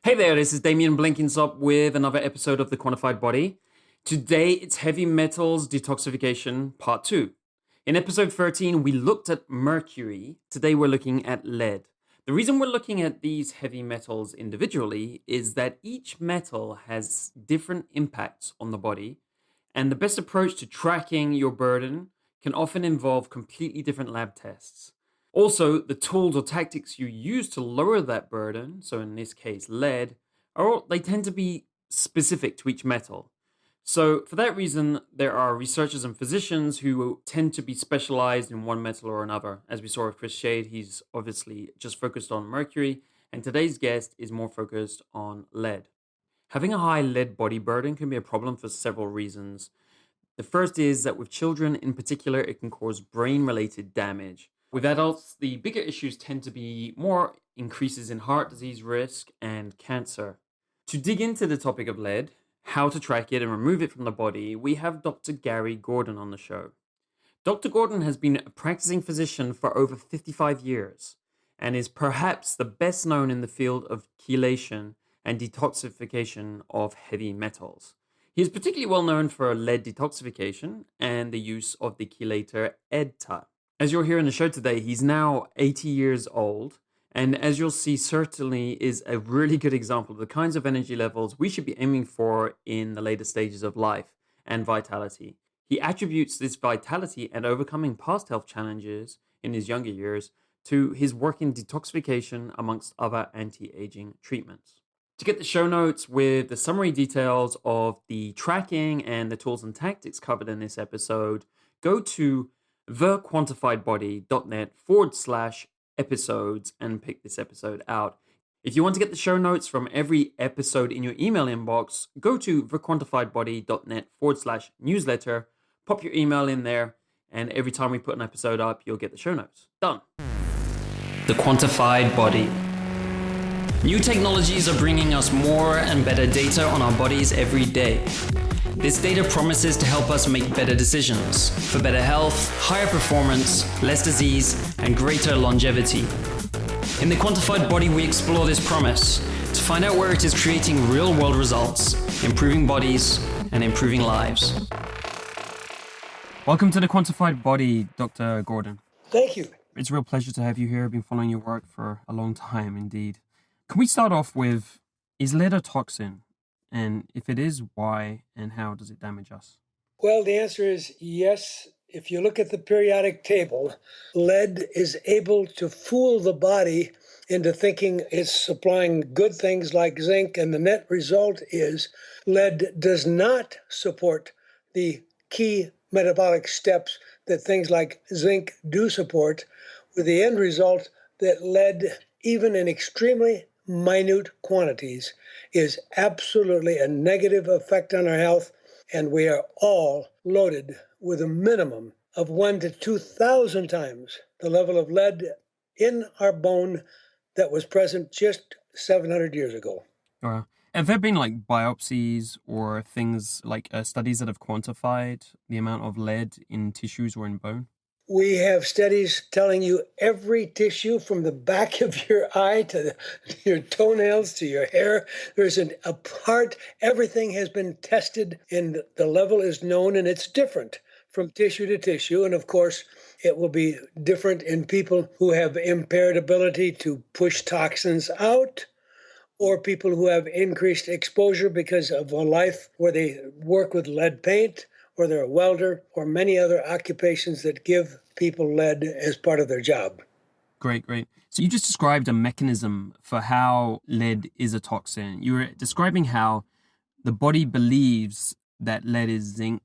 Hey there, this is Damien Blenkinsop with another episode of The Quantified Body. Today, it's Heavy Metals Detoxification Part 2. In episode 13, we looked at mercury. Today, we're looking at lead. The reason we're looking at these heavy metals individually is that each metal has different impacts on the body, and the best approach to tracking your burden can often involve completely different lab tests. Also, the tools or tactics you use to lower that burden, so in this case lead, they tend to be specific to each metal. So for that reason, there are researchers and physicians who tend to be specialized in one metal or another. As we saw with Chris Shade, he's obviously just focused on mercury, and today's guest is more focused on lead. Having a high lead body burden can be a problem for several reasons. The first is that with children in particular, it can cause brain-related damage. With adults, the bigger issues tend to be more increases in heart disease risk and cancer. To dig into the topic of lead, how to track it and remove it from the body, we have Dr. Garry Gordon on the show. Dr. Gordon has been a practicing physician for over 55 years and is perhaps the best known in the field of chelation and detoxification of heavy metals. He is particularly well known for lead detoxification and the use of the chelator EDTA. As you'll hear in the show today, he's now 80 years old, and as you'll see, certainly is a really good example of the kinds of energy levels we should be aiming for in the later stages of life and vitality. He attributes this vitality and overcoming past health challenges in his younger years to his work in detoxification amongst other anti-aging treatments. To get the show notes with the summary details of the tracking and the tools and tactics covered in this episode, go to thequantifiedbody.net/episodes and pick this episode out. If you want to get the show notes from every episode in your email inbox, go to thequantifiedbody.net/newsletter, pop your email in there, and every time we put an episode up, you'll get the show notes. Done. The Quantified Body. New technologies are bringing us more and better data on our bodies every day. This data promises to help us make better decisions for better health, higher performance, less disease, and greater longevity. In The Quantified Body, we explore this promise to find out where it is creating real-world results, improving bodies, and improving lives. Welcome to The Quantified Body, Dr. Gordon. Thank you. It's a real pleasure to have you here. I've been following your work for a long time, indeed. Can we start off with, is lead a toxin? And if it is, why and how does it damage us? Well, the answer is yes. If you look at the periodic table, lead is able to fool the body into thinking it's supplying good things like zinc, and the net result is lead does not support the key metabolic steps that things like zinc do support, with the end result that lead, even in extremely minute quantities, is absolutely a negative effect on our health, and we are all loaded with a minimum of 1,000 to 2,000 times the level of lead in our bone that was present just 700 years ago. Have there been like biopsies or things like studies that have quantified the amount of lead in tissues or in bone? We have studies telling you every tissue from the back of your eye to your toenails to your hair. There's a part, everything has been tested and the level is known, and it's different from tissue to tissue. And of course, it will be different in people who have impaired ability to push toxins out, or people who have increased exposure because of a life where they work with lead paint, or they're a welder, or many other occupations that give people lead as part of their job. Great. So you just described a mechanism for how lead is a toxin. You were describing how the body believes that lead is zinc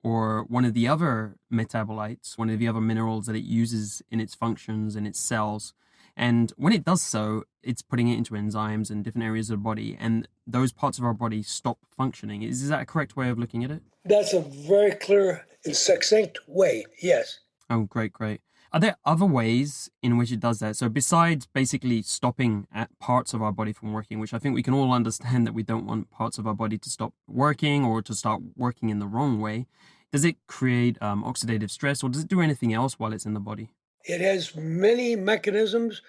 or one of the other metabolites, one of the other minerals that it uses in its functions in its cells. And when it does so, it's putting it into enzymes and different areas of the body, and those parts of our body stop functioning. Is that a correct way of looking at it? That's a very clear and succinct way, yes. Oh, great. Are there other ways in which it does that? So besides basically stopping at parts of our body from working, which I think we can all understand that we don't want parts of our body to stop working or to start working in the wrong way, does it create oxidative stress, or does it do anything else while it's in the body? It has many mechanisms,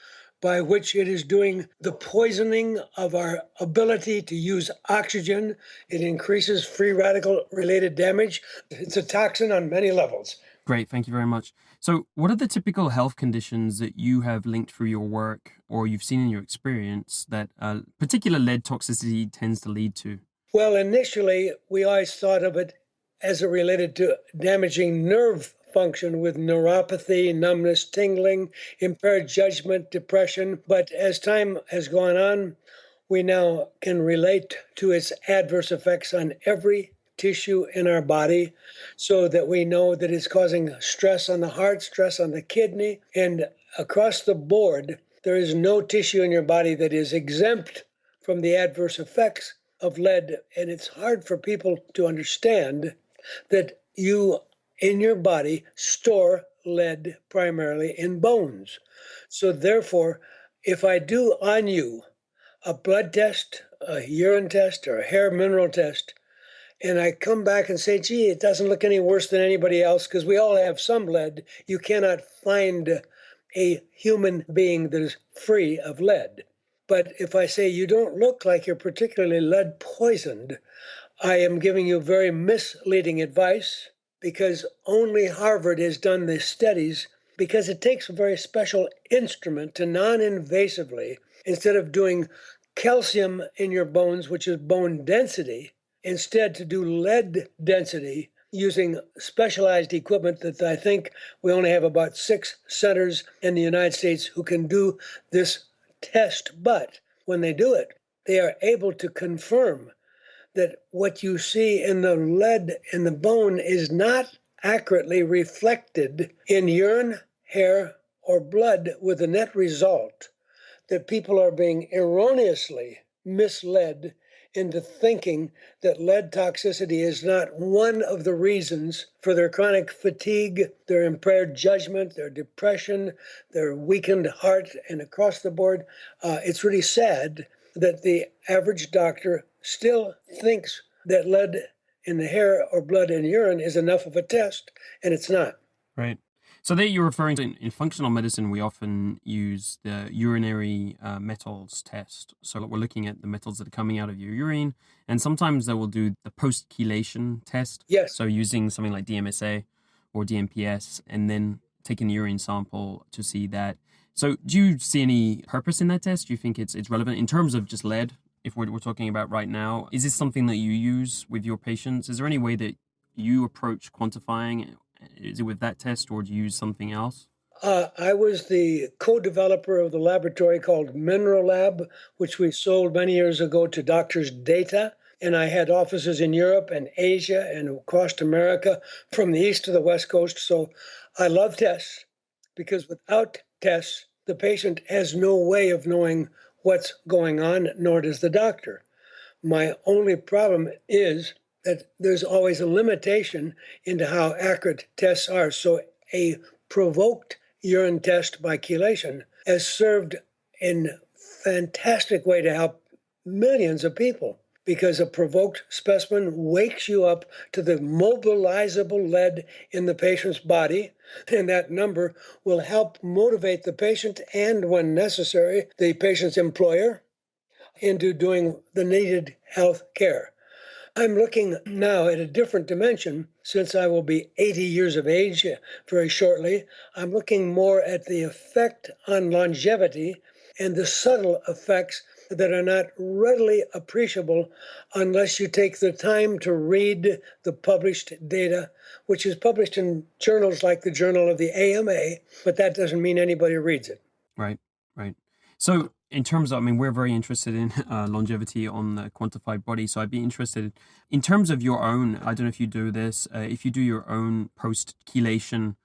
by which it is doing the poisoning of our ability to use oxygen. It increases free radical related damage. It's a toxin on many levels. Great, thank you very much. So, what are the typical health conditions that you have linked through your work or you've seen in your experience that particular lead toxicity tends to lead to? Well, initially, we always thought of it as it related to damaging nerve function with neuropathy, numbness, tingling, impaired judgment, depression. But as time has gone on, we now can relate to its adverse effects on every tissue in our body, so that we know that it's causing stress on the heart, stress on the kidney, and across the board, there is no tissue in your body that is exempt from the adverse effects of lead. And it's hard for people to understand that you in your body store lead primarily in bones. So therefore, if I do on you a blood test, a urine test, or a hair mineral test, and I come back and say, gee, it doesn't look any worse than anybody else because we all have some lead, you cannot find a human being that is free of lead. But if I say you don't look like you're particularly lead poisoned, I am giving you very misleading advice, because only Harvard has done these studies, because it takes a very special instrument to non-invasively, instead of doing calcium in your bones, which is bone density, instead to do lead density using specialized equipment that I think we only have about 6 centers in the United States who can do this test. But when they do it, they are able to confirm that what you see in the lead in the bone is not accurately reflected in urine, hair, or blood, with the net result that people are being erroneously misled into thinking that lead toxicity is not one of the reasons for their chronic fatigue, their impaired judgment, their depression, their weakened heart, and across the board. It's really sad that the average doctor still thinks that lead in the hair or blood in urine is enough of a test, and it's not. Right. So there you're referring to in functional medicine, we often use the urinary metals test. So we're looking at the metals that are coming out of your urine, and sometimes they will do the post-chelation test. Yes. So using something like DMSA or DMPS, and then taking the urine sample to see that. So do you see any purpose in that test? Do you think it's relevant in terms of just lead, if we're talking about right now? Is this something that you use with your patients? Is there any way that you approach quantifying? Is it with that test, or do you use something else? I was the co-developer of the laboratory called Mineral Lab, which we sold many years ago to Doctors Data. And I had offices in Europe and Asia and across America, from the east to the west coast. So I love tests, because without tests, the patient has no way of knowing what's going on, nor does the doctor. My only problem is that there's always a limitation into how accurate tests are. So a provoked urine test by chelation has served in fantastic way to help millions of people, because a provoked specimen wakes you up to the mobilizable lead in the patient's body, and that number will help motivate the patient and, when necessary, the patient's employer into doing the needed health care. I'm looking now at a different dimension, since I will be 80 years of age very shortly. I'm looking more at the effect on longevity and the subtle effects that are not readily appreciable unless you take the time to read the published data, which is published in journals like the Journal of the AMA, but that doesn't mean anybody reads it. Right, right. So in terms of, I mean, we're very interested in longevity on the quantified body. So I'd be interested in terms of your own, I don't know if you do this, if you do your own post-chelation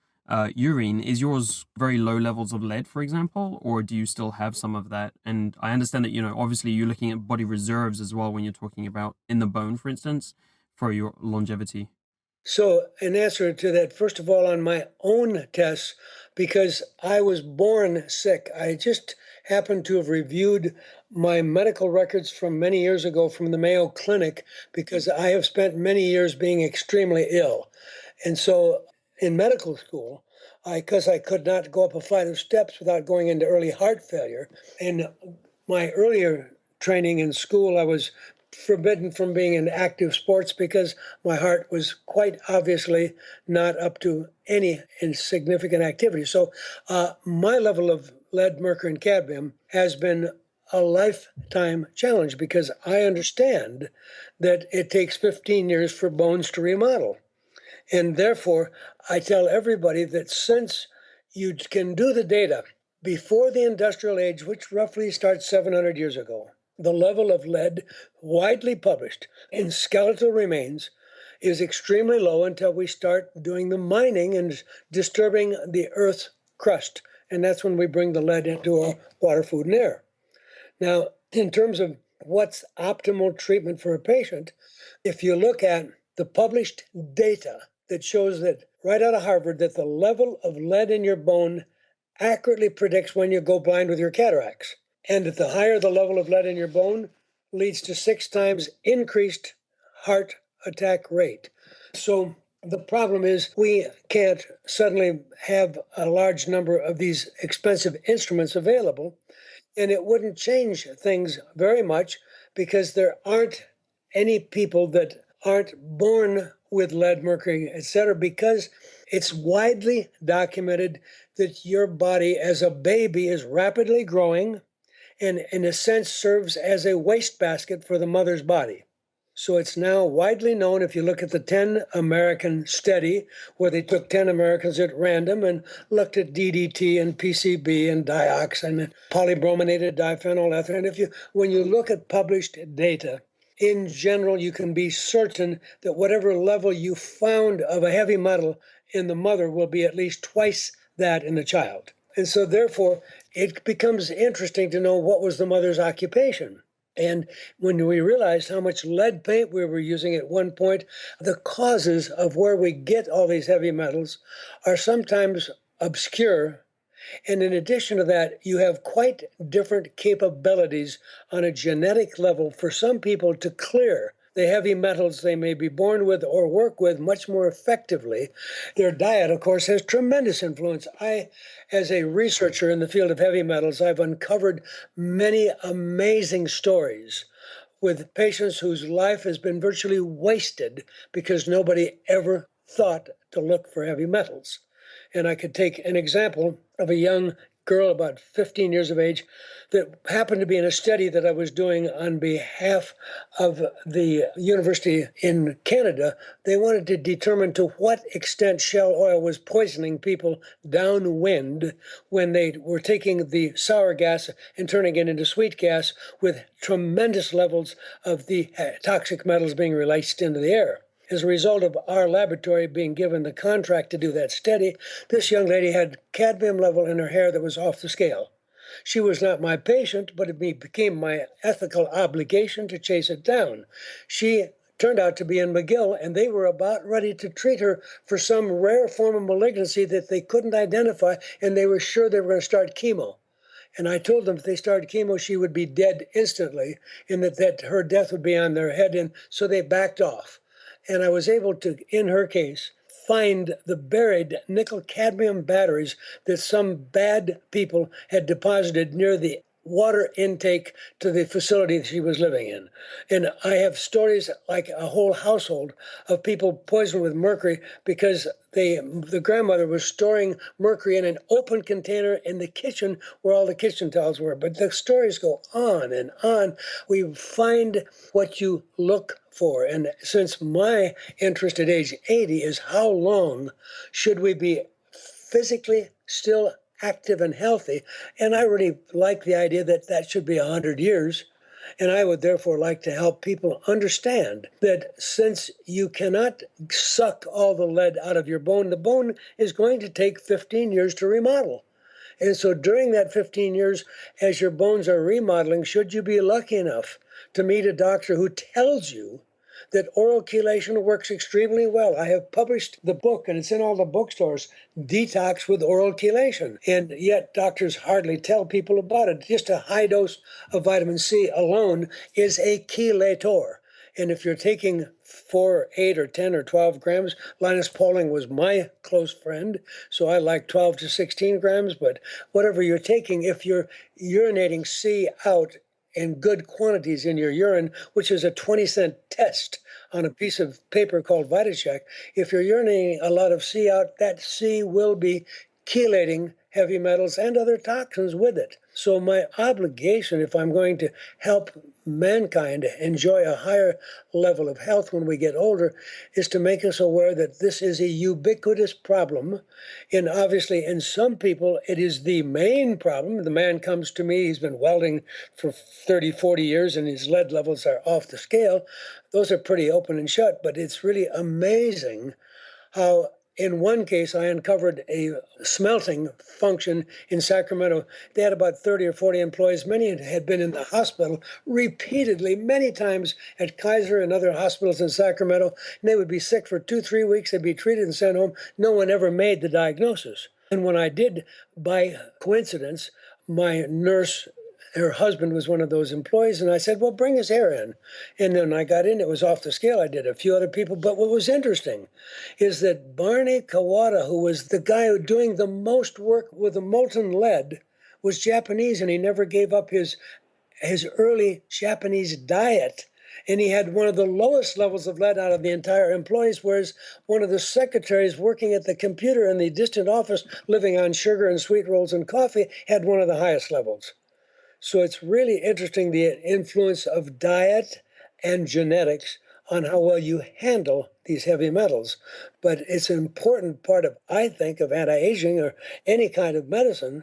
urine, is yours very low levels of lead, for example, or do you still have some of that? And I understand that, you know, obviously you're looking at body reserves as well when you're talking about in the bone, for instance, for your longevity. So, in answer to that, first of all, on my own tests, because I was born sick, I just happened to have reviewed my medical records from many years ago from the Mayo Clinic, because I have spent many years being extremely ill. And so, in medical school, because I could not go up a flight of steps without going into early heart failure. In my earlier training in school, I was forbidden from being in active sports because my heart was quite obviously not up to any insignificant activity. So my level of lead, mercury, and cadmium has been a lifetime challenge because I understand that it takes 15 years for bones to remodel. And therefore, I tell everybody that since you can do the data before the industrial age, which roughly starts 700 years ago, the level of lead widely published in skeletal remains is extremely low until we start doing the mining and disturbing the Earth's crust. And that's when we bring the lead into our water, food, and air. Now, in terms of what's optimal treatment for a patient, if you look at the published data that shows that right out of Harvard that the level of lead in your bone accurately predicts when you go blind with your cataracts, and that the higher the level of lead in your bone leads to 6 times increased heart attack rate. So the problem is we can't suddenly have a large number of these expensive instruments available, and it wouldn't change things very much because there aren't any people that aren't born with lead, mercury, etc., because it's widely documented that your body as a baby is rapidly growing and in a sense serves as a wastebasket for the mother's body. So it's now widely known, if you look at the 10 American study, where they took 10 Americans at random and looked at DDT and PCB and diox and polybrominated diphenyl ether. And when you look at published data, in general, you can be certain that whatever level you found of a heavy metal in the mother will be at least twice that in the child. And so therefore, it becomes interesting to know what was the mother's occupation. And when we realized how much lead paint we were using at one point, the causes of where we get all these heavy metals are sometimes obscure. And in addition to that, you have quite different capabilities on a genetic level for some people to clear the heavy metals they may be born with or work with much more effectively. Their diet, of course, has tremendous influence. As a researcher in the field of heavy metals, I've uncovered many amazing stories with patients whose life has been virtually wasted because nobody ever thought to look for heavy metals. And I could take an example of a young girl about 15 years of age that happened to be in a study that I was doing on behalf of the university in Canada. They wanted to determine to what extent shell oil was poisoning people downwind when they were taking the sour gas and turning it into sweet gas with tremendous levels of the toxic metals being released into the air. As a result of our laboratory being given the contract to do that study, this young lady had cadmium level in her hair that was off the scale. She was not my patient, but it became my ethical obligation to chase it down. She turned out to be in McGill, and they were about ready to treat her for some rare form of malignancy that they couldn't identify, and they were sure they were going to start chemo. And I told them if they started chemo, she would be dead instantly, and that her death would be on their head, and so they backed off. And I was able to, in her case, find the buried nickel cadmium batteries that some bad people had deposited near the water intake to the facility she was living in. And I have stories like a whole household of people poisoned with mercury because the grandmother was storing mercury in an open container in the kitchen where all the kitchen towels were. But the stories go on and on. We find what you look for. And since my interest at age 80 is how long should we be physically still active and healthy, and I really like the idea that that should be 100 years. And I would therefore like to help people understand that since you cannot suck all the lead out of your bone, the bone is going to take 15 years to remodel. And so during that 15 years, as your bones are remodeling, should you be lucky enough to meet a doctor who tells you that oral chelation works extremely well. I have published the book, and it's in all the bookstores, Detox with Oral Chelation. And yet doctors hardly tell people about it. Just a high dose of vitamin C alone is a chelator. And if you're taking 4, 8, or 10 or 12 grams, Linus Pauling was my close friend, so I like 12 to 16 grams. But whatever you're taking, if you're urinating C out in good quantities in your urine, which is a 20-cent test on a piece of paper called VitaCheck, if you're urinating a lot of C out, that C will be chelating heavy metals and other toxins with it. So my obligation, if I'm going to help mankind enjoy a higher level of health when we get older, is to make us aware that this is a ubiquitous problem. And obviously, in some people, it is the main problem. The man comes to me, he's been welding for 30, 40 years, and his lead levels are off the scale. Those are pretty open and shut, but it's really amazing how in one case, I uncovered a smelting function in Sacramento. They had about 30 or 40 employees. Many had been in the hospital repeatedly, many times at Kaiser and other hospitals in Sacramento. And they would be sick for 2, 3 weeks. They'd be treated and sent home. No one ever made the diagnosis. And when I did, by coincidence, my nurse, her husband was one of those employees, and I said, well, bring his hair in. And then I got in, it was off the scale. I did a few other people. But what was interesting is that Barney Kawada, who was the guy who doing the most work with the molten lead, was Japanese, and he never gave up his early Japanese diet. And he had one of the lowest levels of lead out of the entire employees, whereas one of the secretaries working at the computer in the distant office, living on sugar and sweet rolls and coffee, had one of the highest levels. So it's really interesting, the influence of diet and genetics on how well you handle these heavy metals. But it's an important part of, I think, of anti-aging or any kind of medicine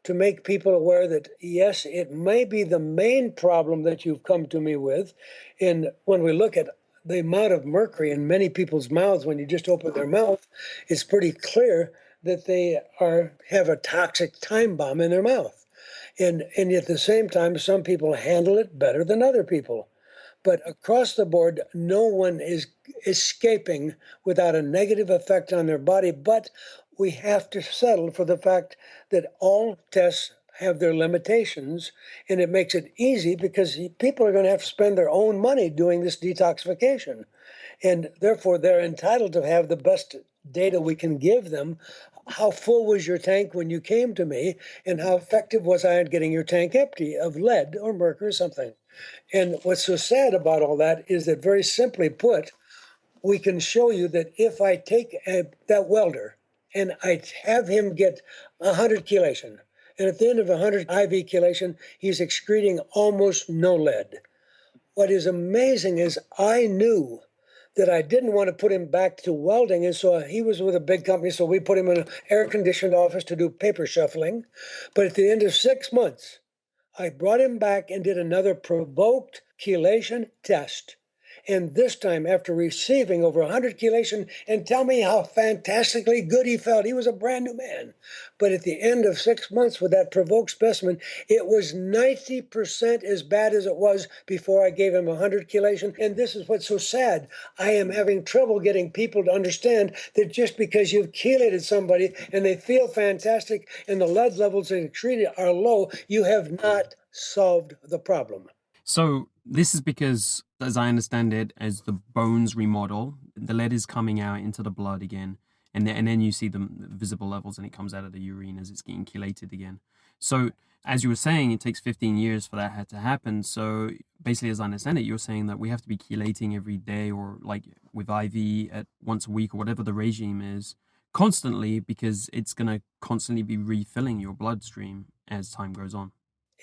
to make people aware that, yes, it may be the main problem that you've come to me with. And when we look at the amount of mercury in many people's mouths, when you just open their mouth, it's pretty clear that they have a toxic time bomb in their mouth. And at the same time, some people handle it better than other people. But across the board, no one is escaping without a negative effect on their body. But we have to settle for the fact that all tests have their limitations, and it makes it easy because people are going to have to spend their own money doing this detoxification. And therefore, they're entitled to have the best data we can give them. How full was your tank when you came to me, and how effective was I at getting your tank empty of lead or mercury or something? And what's so sad about all that is that, very simply put, we can show you that if I take that welder and I have him get 100 chelation, and at the end of 100 IV chelation, he's excreting almost no lead. What is amazing is I knew that I didn't want to put him back to welding. And so he was with a big company, so we put him in an air-conditioned office to do paper shuffling. But at the end of 6 months, I brought him back and did another provoked chelation test. And this time, after receiving over 100 chelation, and tell me how fantastically good he felt. He was a brand new man. But at the end of 6 months with that provoked specimen, it was 90% as bad as it was before I gave him 100 chelation. And this is what's so sad. I am having trouble getting people to understand that just because you've chelated somebody and they feel fantastic and the lead levels they treated are low, you have not solved the problem. So this is because, as I understand it, as the bones remodel, the lead is coming out into the blood again, and then you see the visible levels, and it comes out of the urine as it's getting chelated again. So, as you were saying, it takes 15 years for that to happen. So, basically, as I understand it, you're saying that we have to be chelating every day, or like with IV at once a week, or whatever the regime is, constantly, because it's going to constantly be refilling your bloodstream as time goes on.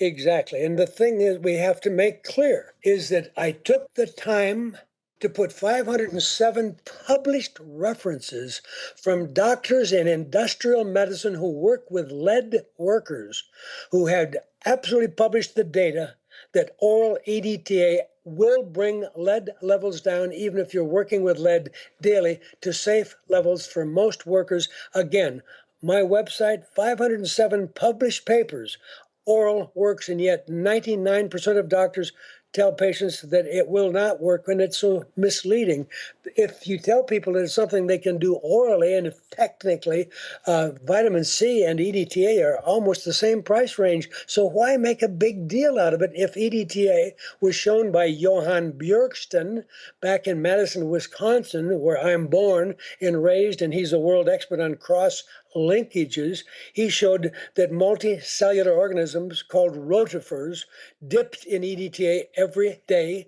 Exactly. And the thing is, we have to make clear is that I took the time to put 507 published references from doctors in industrial medicine who work with lead workers, who had absolutely published the data that oral EDTA will bring lead levels down, even if you're working with lead daily, to safe levels for most workers. Again, my website, 507 published papers. Oral works, and yet 99% of doctors tell patients that it will not work when it's so misleading. If you tell people that it's something they can do orally, and if technically vitamin C and EDTA are almost the same price range, so why make a big deal out of it if EDTA was shown by Johann Björksten back in Madison, Wisconsin, where I'm born and raised, and he's a world expert on cross-linkages. He showed that multicellular organisms called rotifers dipped in EDTA every day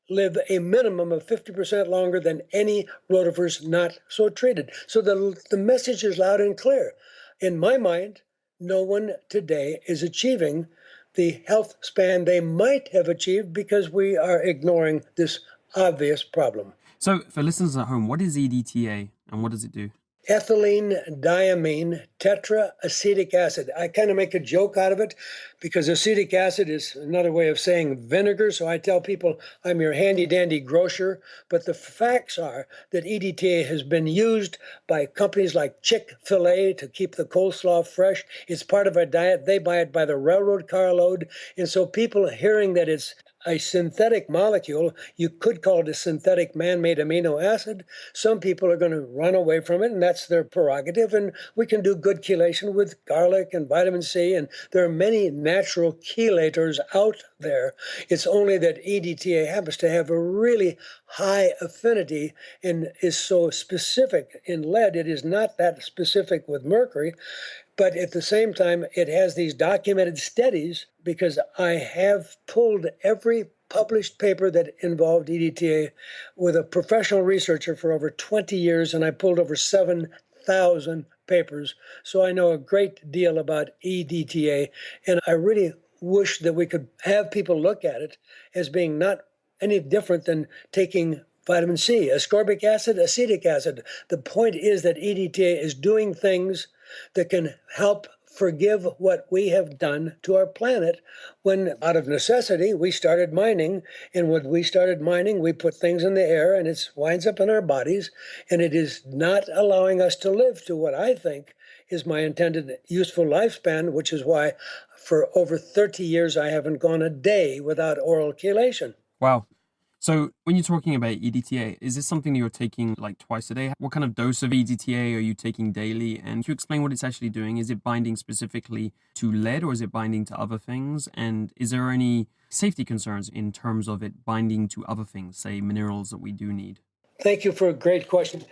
live a minimum of 50% longer than any rotifers not so treated. So the message is loud and clear. In my mind, no one today is achieving the health span they might have achieved because we are ignoring this obvious problem. So for listeners at home, what is EDTA and what does it do? Ethylene diamine tetraacetic acid. I kind of make a joke out of it because acetic acid is another way of saying vinegar. So I tell people I'm your handy dandy grocer. But the facts are that EDTA has been used by companies like Chick-fil-A to keep the coleslaw fresh. It's part of our diet. They buy it by the railroad carload. And so people hearing that it's a synthetic molecule, you could call it a synthetic man-made amino acid. Some people are going to run away from it, and that's their prerogative. And we can do good chelation with garlic and vitamin C, and there are many natural chelators out there. It's only that EDTA happens to have a really high affinity and is so specific in lead. It is not that specific with mercury. But at the same time, it has these documented studies because I have pulled every published paper that involved EDTA with a professional researcher for over 20 years, and I pulled over 7,000 papers. So I know a great deal about EDTA, and I really wish that we could have people look at it as being not any different than taking vitamin C, ascorbic acid, acetic acid. The point is that EDTA is doing things that can help forgive what we have done to our planet when, out of necessity, we started mining. And when we started mining, we put things in the air and it winds up in our bodies. And it is not allowing us to live to what I think is my intended useful lifespan, which is why for over 30 years I haven't gone a day without oral chelation. Wow. So when you're talking about EDTA, is this something that you're taking like twice a day? What kind of dose of EDTA are you taking daily? And can you explain what it's actually doing? Is it binding specifically to lead or is it binding to other things? And is there any safety concerns in terms of it binding to other things, say minerals that we do need? Thank you for a great question.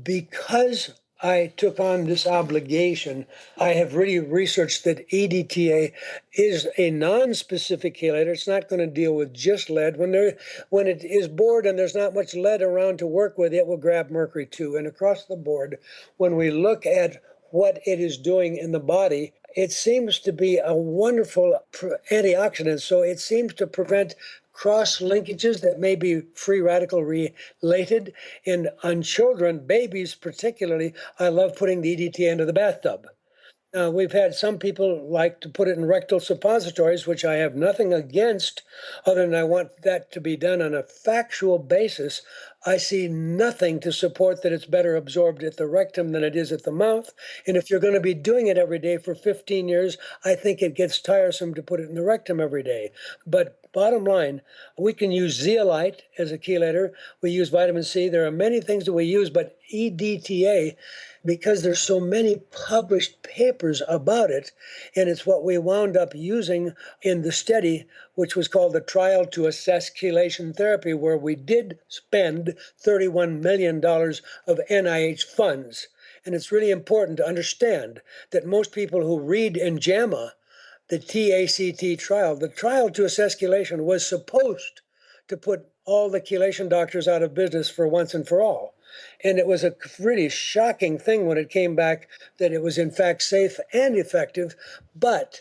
Because I took on this obligation, I have really researched that EDTA is a non-specific chelator. It's not going to deal with just lead. When it is bored and there's not much lead around to work with, it will grab mercury too. And across the board, when we look at what it is doing in the body, it seems to be a wonderful antioxidant. So it seems to prevent cross-linkages that may be free radical related. And on children, babies particularly, I love putting the EDTA into the bathtub. We've had some people like to put it in rectal suppositories, which I have nothing against, other than I want that to be done on a factual basis. I see nothing to support that it's better absorbed at the rectum than it is at the mouth. And if you're going to be doing it every day for 15 years, I think it gets tiresome to put it in the rectum every day. But bottom line, we can use zeolite as a chelator. We use vitamin C. There are many things that we use, but EDTA, because there's so many published papers about it, and it's what we wound up using in the study, which was called the Trial to Assess Chelation Therapy, where we did spend $31 million of NIH funds. And it's really important to understand that most people who read in JAMA, the TACT trial, the Trial to Assess Chelation was supposed to put all the chelation doctors out of business for once and for all. And it was a really shocking thing when it came back that it was in fact safe and effective, but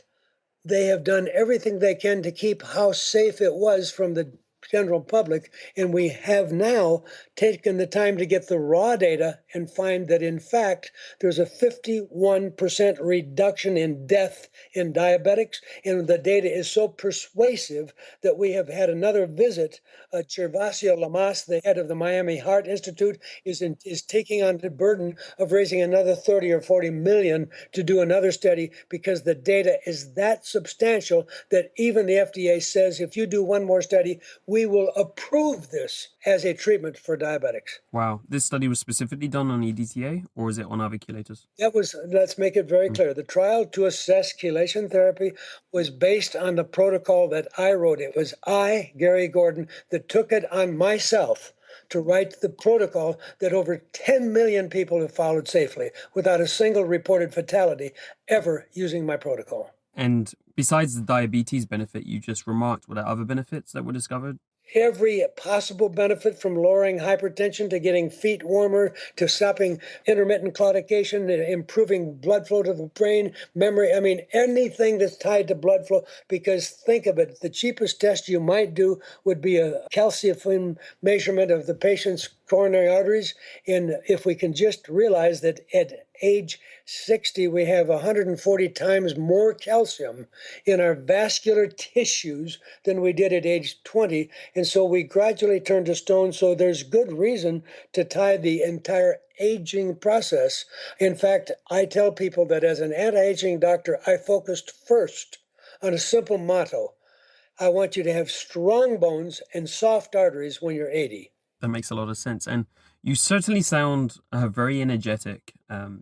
they have done everything they can to keep how safe it was from the general public. And we have now taken the time to get the raw data and find that, in fact, there's a 51% reduction in death in diabetics. And the data is so persuasive that we have had another visit. Gervasio Lamas, the head of the Miami Heart Institute, is taking on the burden of raising another 30 or 40 million to do another study, because the data is that substantial that even the FDA says, if you do one more study, we will approve this as a treatment for diabetics. Wow. This study was specifically done on EDTA, or is it on other chelators? Let's make it very clear. The trial to assess chelation therapy was based on the protocol that I wrote. It was I, Garry Gordon, that took it on myself to write the protocol that over 10 million people have followed safely without a single reported fatality ever using my protocol. And besides the diabetes benefit you just remarked, were there other benefits that were discovered? Every possible benefit, from lowering hypertension to getting feet warmer to stopping intermittent claudication, improving blood flow to the brain, memory. I mean, anything that's tied to blood flow, because think of it, the cheapest test you might do would be a calcium measurement of the patient's coronary arteries. And if we can just realize that at age 60, we have 140 times more calcium in our vascular tissues than we did at age 20. And so we gradually turn to stone. So there's good reason to tie the entire aging process. In fact, I tell people that as an anti-aging doctor, I focused first on a simple motto. I want you to have strong bones and soft arteries when you're 80. That makes a lot of sense. And you certainly sound very energetic.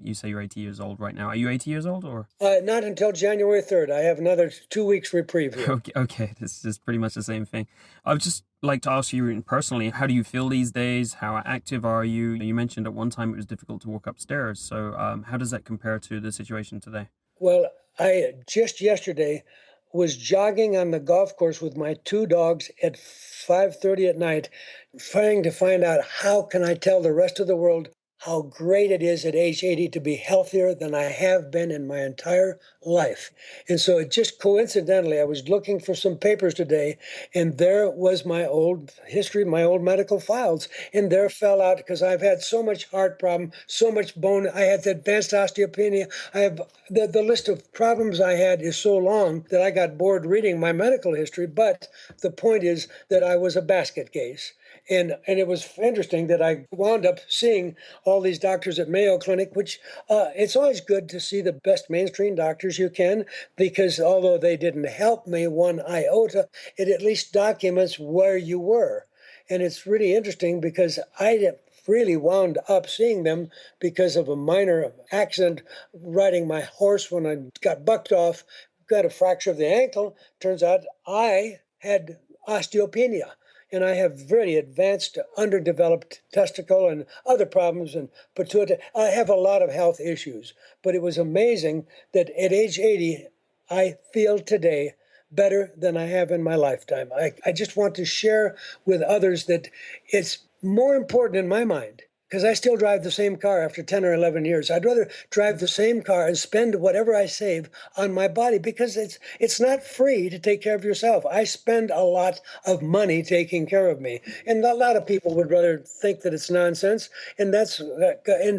You say you're 80 years old right now. Are you 80 years old, or? Not until January 3rd. I have another 2 weeks reprieve here. Okay, this is pretty much the same thing. I would just like to ask you personally, how do you feel these days? How active are you? You mentioned at one time it was difficult to walk upstairs. So how does that compare to the situation today? Well, I just yesterday was jogging on the golf course with my two dogs at 5:30 at night, trying to find out how can I tell the rest of the world how great it is at age 80 to be healthier than I have been in my entire life. And so it just coincidentally, I was looking for some papers today, and there was my old history, my old medical files, and there fell out, because I've had so much heart problem, so much bone. I had advanced osteopenia. I have the list of problems I had is so long that I got bored reading my medical history. But the point is that I was a basket case. And it was interesting that I wound up seeing all these doctors at Mayo Clinic, which it's always good to see the best mainstream doctors you can, because although they didn't help me one iota, it at least documents where you were. And it's really interesting because I really wound up seeing them because of a minor accident riding my horse when I got bucked off, got a fracture of the ankle. Turns out I had osteopenia. And I have very advanced, underdeveloped testicle and other problems and pituitary. I have a lot of health issues. But it was amazing that at age 80, I feel today better than I have in my lifetime. I just want to share with others that it's more important in my mind, because I still drive the same car after 10 or 11 years. I'd rather drive the same car and spend whatever I save on my body, because it's not free to take care of yourself. I spend a lot of money taking care of me. And a lot of people would rather think that it's nonsense. And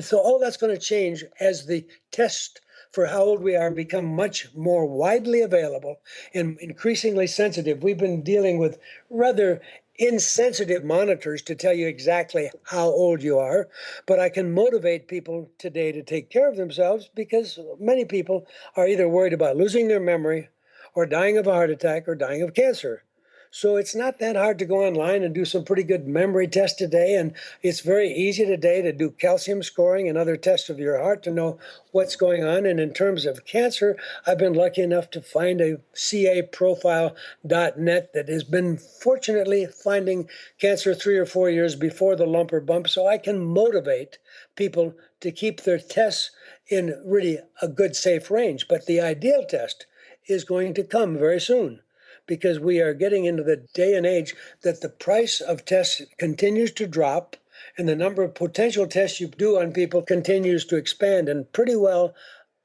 so all that's going to change as the test for how old we are become much more widely available and increasingly sensitive. We've been dealing with rather insensitive monitors to tell you exactly how old you are, but I can motivate people today to take care of themselves, because many people are either worried about losing their memory or dying of a heart attack or dying of cancer. So it's not that hard to go online and do some pretty good memory tests today. And it's very easy today to do calcium scoring and other tests of your heart to know what's going on. And in terms of cancer, I've been lucky enough to find a caprofile.net that has been fortunately finding cancer 3 or 4 years before the lump or bump. So I can motivate people to keep their tests in really a good, safe range. But the ideal test is going to come very soon, because we are getting into the day and age that the price of tests continues to drop and the number of potential tests you do on people continues to expand. And pretty well,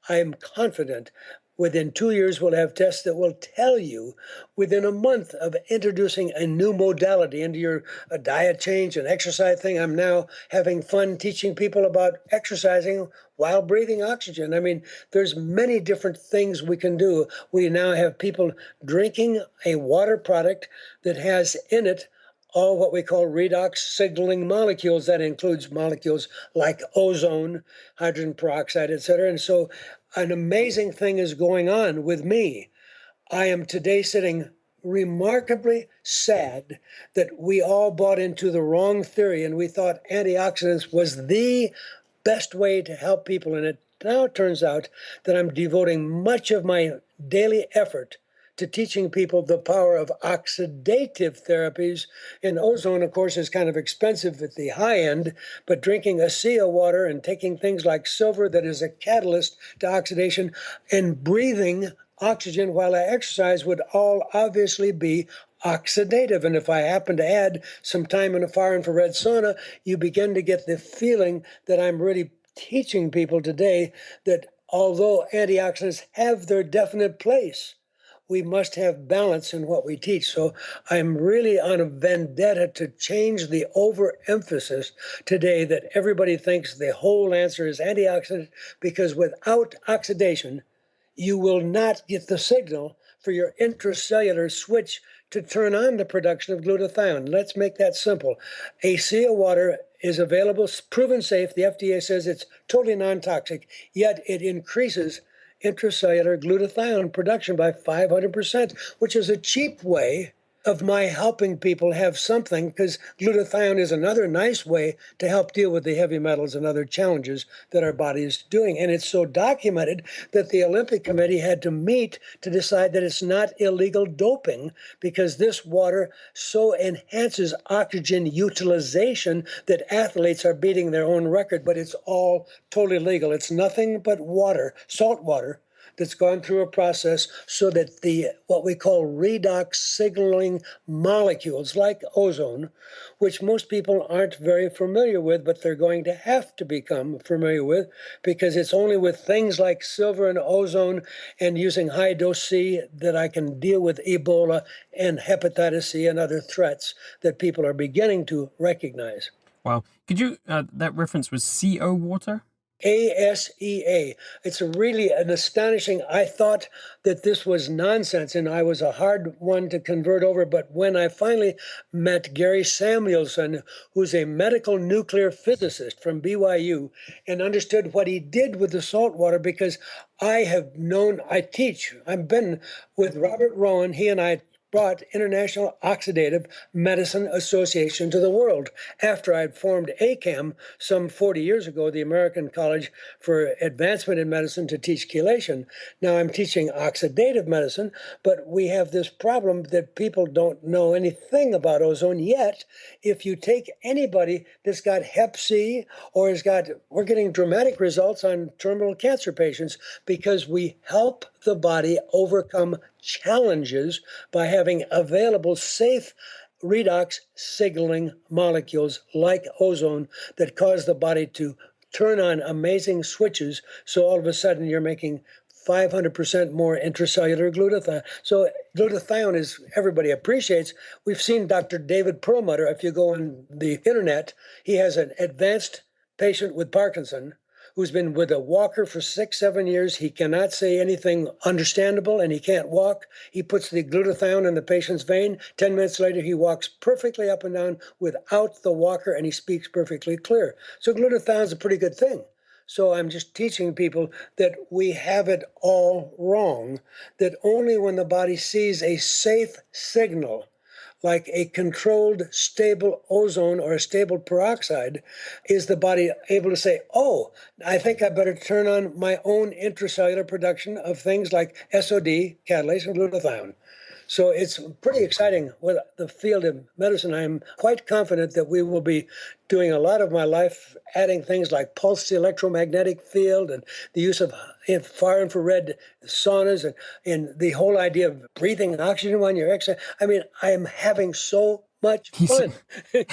I am confident Within 2 years, we'll have tests that will tell you within a month of introducing a new modality into your diet change and exercise thing. I'm now having fun teaching people about exercising while breathing oxygen. I mean, there's many different things we can do. We now have people drinking a water product that has in it all what we call redox signaling molecules. That includes molecules like ozone, hydrogen peroxide, et cetera. And so an amazing thing is going on with me. I am today sitting remarkably sad that we all bought into the wrong theory and we thought antioxidants was the best way to help people. And it now turns out that I'm devoting much of my daily effort to teaching people the power of oxidative therapies. And ozone, of course, is kind of expensive at the high end, but drinking ASEA water and taking things like silver that is a catalyst to oxidation and breathing oxygen while I exercise would all obviously be oxidative. And if I happen to add some time in a far infrared sauna, you begin to get the feeling that I'm really teaching people today that although antioxidants have their definite place, we must have balance in what we teach. So I'm really on a vendetta to change the overemphasis today that everybody thinks the whole answer is antioxidant, because without oxidation, you will not get the signal for your intracellular switch to turn on the production of glutathione. Let's make that simple. ASEA water is available, proven safe. The FDA says it's totally non-toxic, yet it increases intracellular glutathione production by 500%, which is a cheap way of my helping people have something, because glutathione is another nice way to help deal with the heavy metals and other challenges that our body is doing. And it's so documented that the Olympic Committee had to meet to decide that it's not illegal doping, because this water so enhances oxygen utilization that athletes are beating their own record, but it's all totally legal. It's nothing but water, salt water, that's gone through a process so that the what we call redox signaling molecules like ozone, which most people aren't very familiar with, but they're going to have to become familiar with, because it's only with things like silver and ozone and using high dose C that I can deal with Ebola and hepatitis C and other threats that people are beginning to recognize. Wow. Could you, that reference was CO water? ASEA. It's really an astonishing. I thought that this was nonsense, and I was a hard one to convert over. But when I finally met Gary Samuelson, who's a medical nuclear physicist from BYU, and understood what he did with the salt water, because I have known, I've been with Robert Rowan, he and I brought International Oxidative Medicine Association to the world after I'd formed ACAM some 40 years ago, the American College for Advancement in Medicine, to teach chelation. Now I'm teaching oxidative medicine, but we have this problem that people don't know anything about ozone yet. If you take anybody that's got hep C or we're getting dramatic results on terminal cancer patients because we help the body overcome challenges by having available safe redox signaling molecules like ozone that cause the body to turn on amazing switches. So all of a sudden you're making 500% more intracellular glutathione. So glutathione is, everybody appreciates. We've seen Dr. David Perlmutter, if you go on the internet, he has an advanced patient with Parkinson who's been with a walker for 6-7 years. He cannot say anything understandable and he can't walk. He puts the glutathione in the patient's vein. 10 minutes later, he walks perfectly up and down without the walker and he speaks perfectly clear. So glutathione is a pretty good thing. So I'm just teaching people that we have it all wrong, that only when the body sees a safe signal, like a controlled, stable ozone or a stable peroxide, is the body able to say, oh, I think I better turn on my own intracellular production of things like SOD, catalase, and glutathione. So it's pretty exciting with the field of medicine. I'm quite confident that we will be doing a lot of my life adding things like pulsed electromagnetic field and the use of far infrared saunas and the whole idea of breathing oxygen when you're exercising. I mean, I am having so much fun.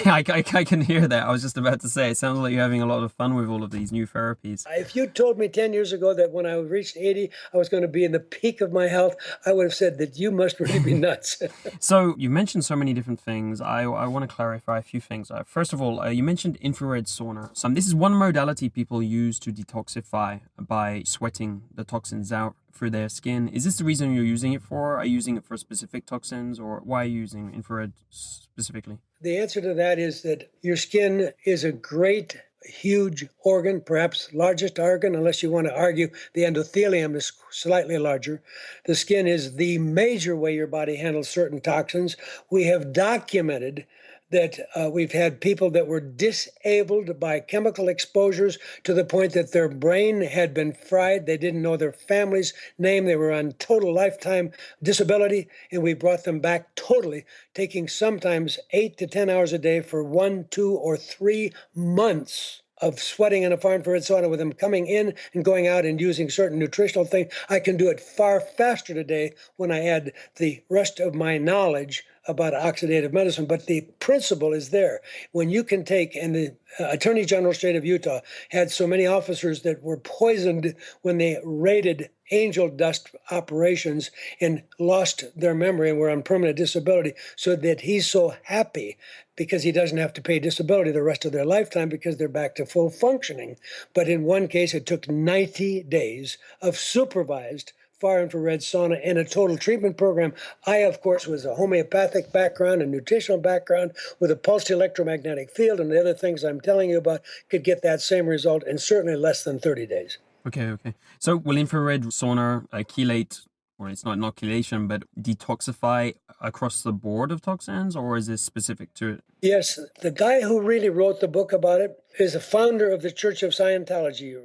I can hear that. I was just about to say, it sounds like you're having a lot of fun with all of these new therapies. If you told me 10 years ago that when I reached 80, I was going to be in the peak of my health, I would have said that you must really be nuts. So you mentioned so many different things. I want to clarify a few things. First of all, you mentioned infrared sauna. So this is one modality people use to detoxify by sweating the toxins out through their skin. Is this the reason you're using it for? Are you using it for specific toxins, or why are you using infrared specifically? The answer to that is that your skin is a great, huge organ, perhaps largest organ, unless you want to argue the endothelium is slightly larger. The skin is the major way your body handles certain toxins. We have documented that we've had people that were disabled by chemical exposures to the point that their brain had been fried. They didn't know their family's name. They were on total lifetime disability, and we brought them back totally, taking sometimes 8 to 10 hours a day for 1, 2, or 3 months of sweating in a far infrared sauna with them coming in and going out and using certain nutritional things. I can do it far faster today when I add the rest of my knowledge about oxidative medicine, but the principle is there. When you can take, and the Attorney General State of Utah had so many officers that were poisoned when they raided angel dust operations and lost their memory and were on permanent disability, so that he's so happy because he doesn't have to pay disability the rest of their lifetime because they're back to full functioning. But in one case, it took 90 days of supervised far infrared sauna and a total treatment program. I, of course, was a homeopathic background and nutritional background with a pulsed electromagnetic field, and the other things I'm telling you about could get that same result in certainly less than 30 days. Okay. So will infrared sauna chelate, or it's not chelation, but detoxify across the board of toxins, or is this specific to it? Yes, the guy who really wrote the book about it is a founder of the Church of Scientology,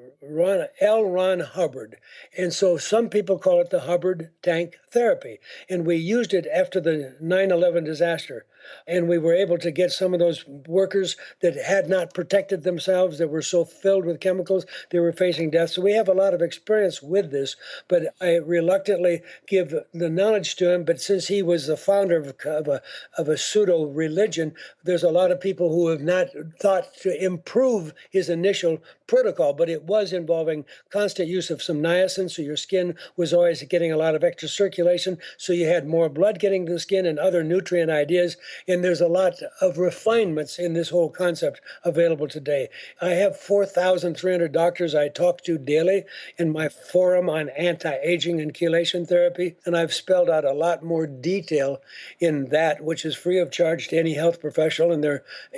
L. Ron Hubbard. And so some people call it the Hubbard tank therapy. And we used it after the 9/11 disaster. And we were able to get some of those workers that had not protected themselves, that were so filled with chemicals, they were facing death. So we have a lot of experience with this, but I reluctantly give the knowledge to him. But since he was the founder of a pseudo-religion, there's a lot of people who have not thought to improve his initial protocol, but it was involving constant use of some niacin, so your skin was always getting a lot of extra circulation, so you had more blood getting to the skin and other nutrient ideas. And there's a lot of refinements in this whole concept available today. I have 4,300 doctors I talk to daily in my forum on anti-aging and chelation therapy, and I've spelled out a lot more detail in that, which is free of charge to any health professional, and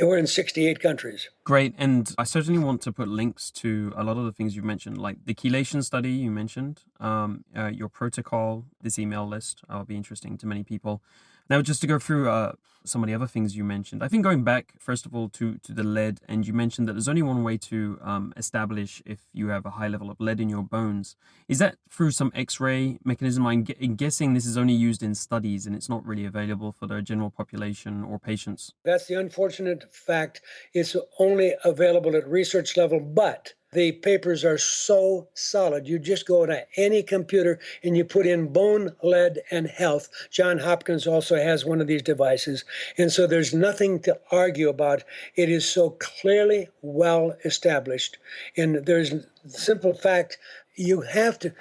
we're in 68 countries. Great. And I certainly want to put links to a lot of the things you mentioned, like the chelation study you mentioned, your protocol, this email list. Will be interesting to many people. Now, just to go through some of the other things you mentioned, I think going back, first of all, to the lead, and you mentioned that there's only one way to establish if you have a high level of lead in your bones. Is that through some X-ray mechanism? I'm guessing this is only used in studies and it's not really available for the general population or patients. That's the unfortunate fact. It's only available at research level, but the papers are so solid. You just go to any computer and you put in bone, lead, and health. Johns Hopkins also has one of these devices. And so there's nothing to argue about. It is so clearly well established. And there's the simple fact, you have to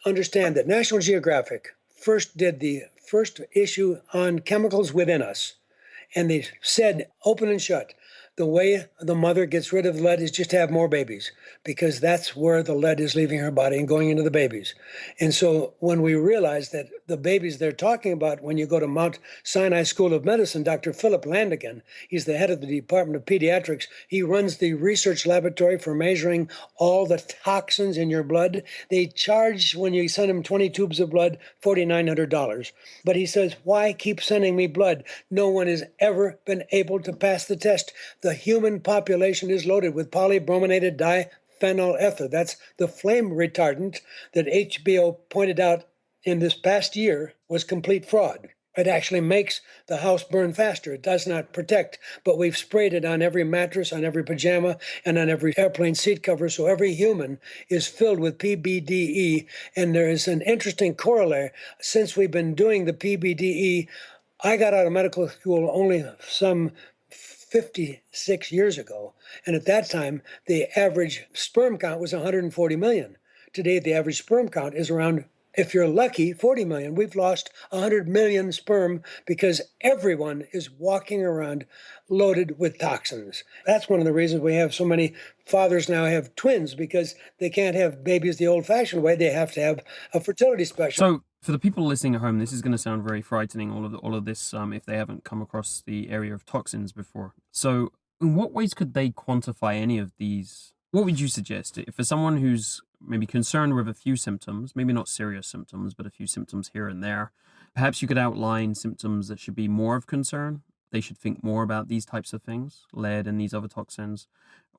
understand that National Geographic first did the first issue on chemicals within us. And they said, open and shut, the way the mother gets rid of lead is just to have more babies, because that's where the lead is leaving her body and going into the babies. And so when we realized that the babies they're talking about, when you go to Mount Sinai School of Medicine, Dr. Philip Landigan, he's the head of the Department of Pediatrics. He runs the research laboratory for measuring all the toxins in your blood. They charge, when you send them 20 tubes of blood, $4,900. But he says, why keep sending me blood? No one has ever been able to pass the test. The human population is loaded with polybrominated diphenyl ether. That's the flame retardant that HBO pointed out in this past year was complete fraud. It actually makes the house burn faster. It does not protect, but we've sprayed it on every mattress, on every pajama, and on every airplane seat cover, so every human is filled with PBDE. And there is an interesting corollary. Since we've been doing the PBDE, I got out of medical school only some 56 years ago. And at that time, the average sperm count was 140 million. Today, the average sperm count is around, if you're lucky, 40 million. We've lost 100 million sperm because everyone is walking around loaded with toxins. That's one of the reasons we have so many fathers now have twins, because they can't have babies the old-fashioned way. They have to have a fertility specialist. So for the people listening at home, this is going to sound very frightening, all of this, if they haven't come across the area of toxins before. So in what ways could they quantify any of these? What would you suggest for someone who's maybe concerned with a few symptoms, maybe not serious symptoms, but a few symptoms here and there? Perhaps you could outline symptoms that should be more of concern. They should think more about these types of things, lead and these other toxins.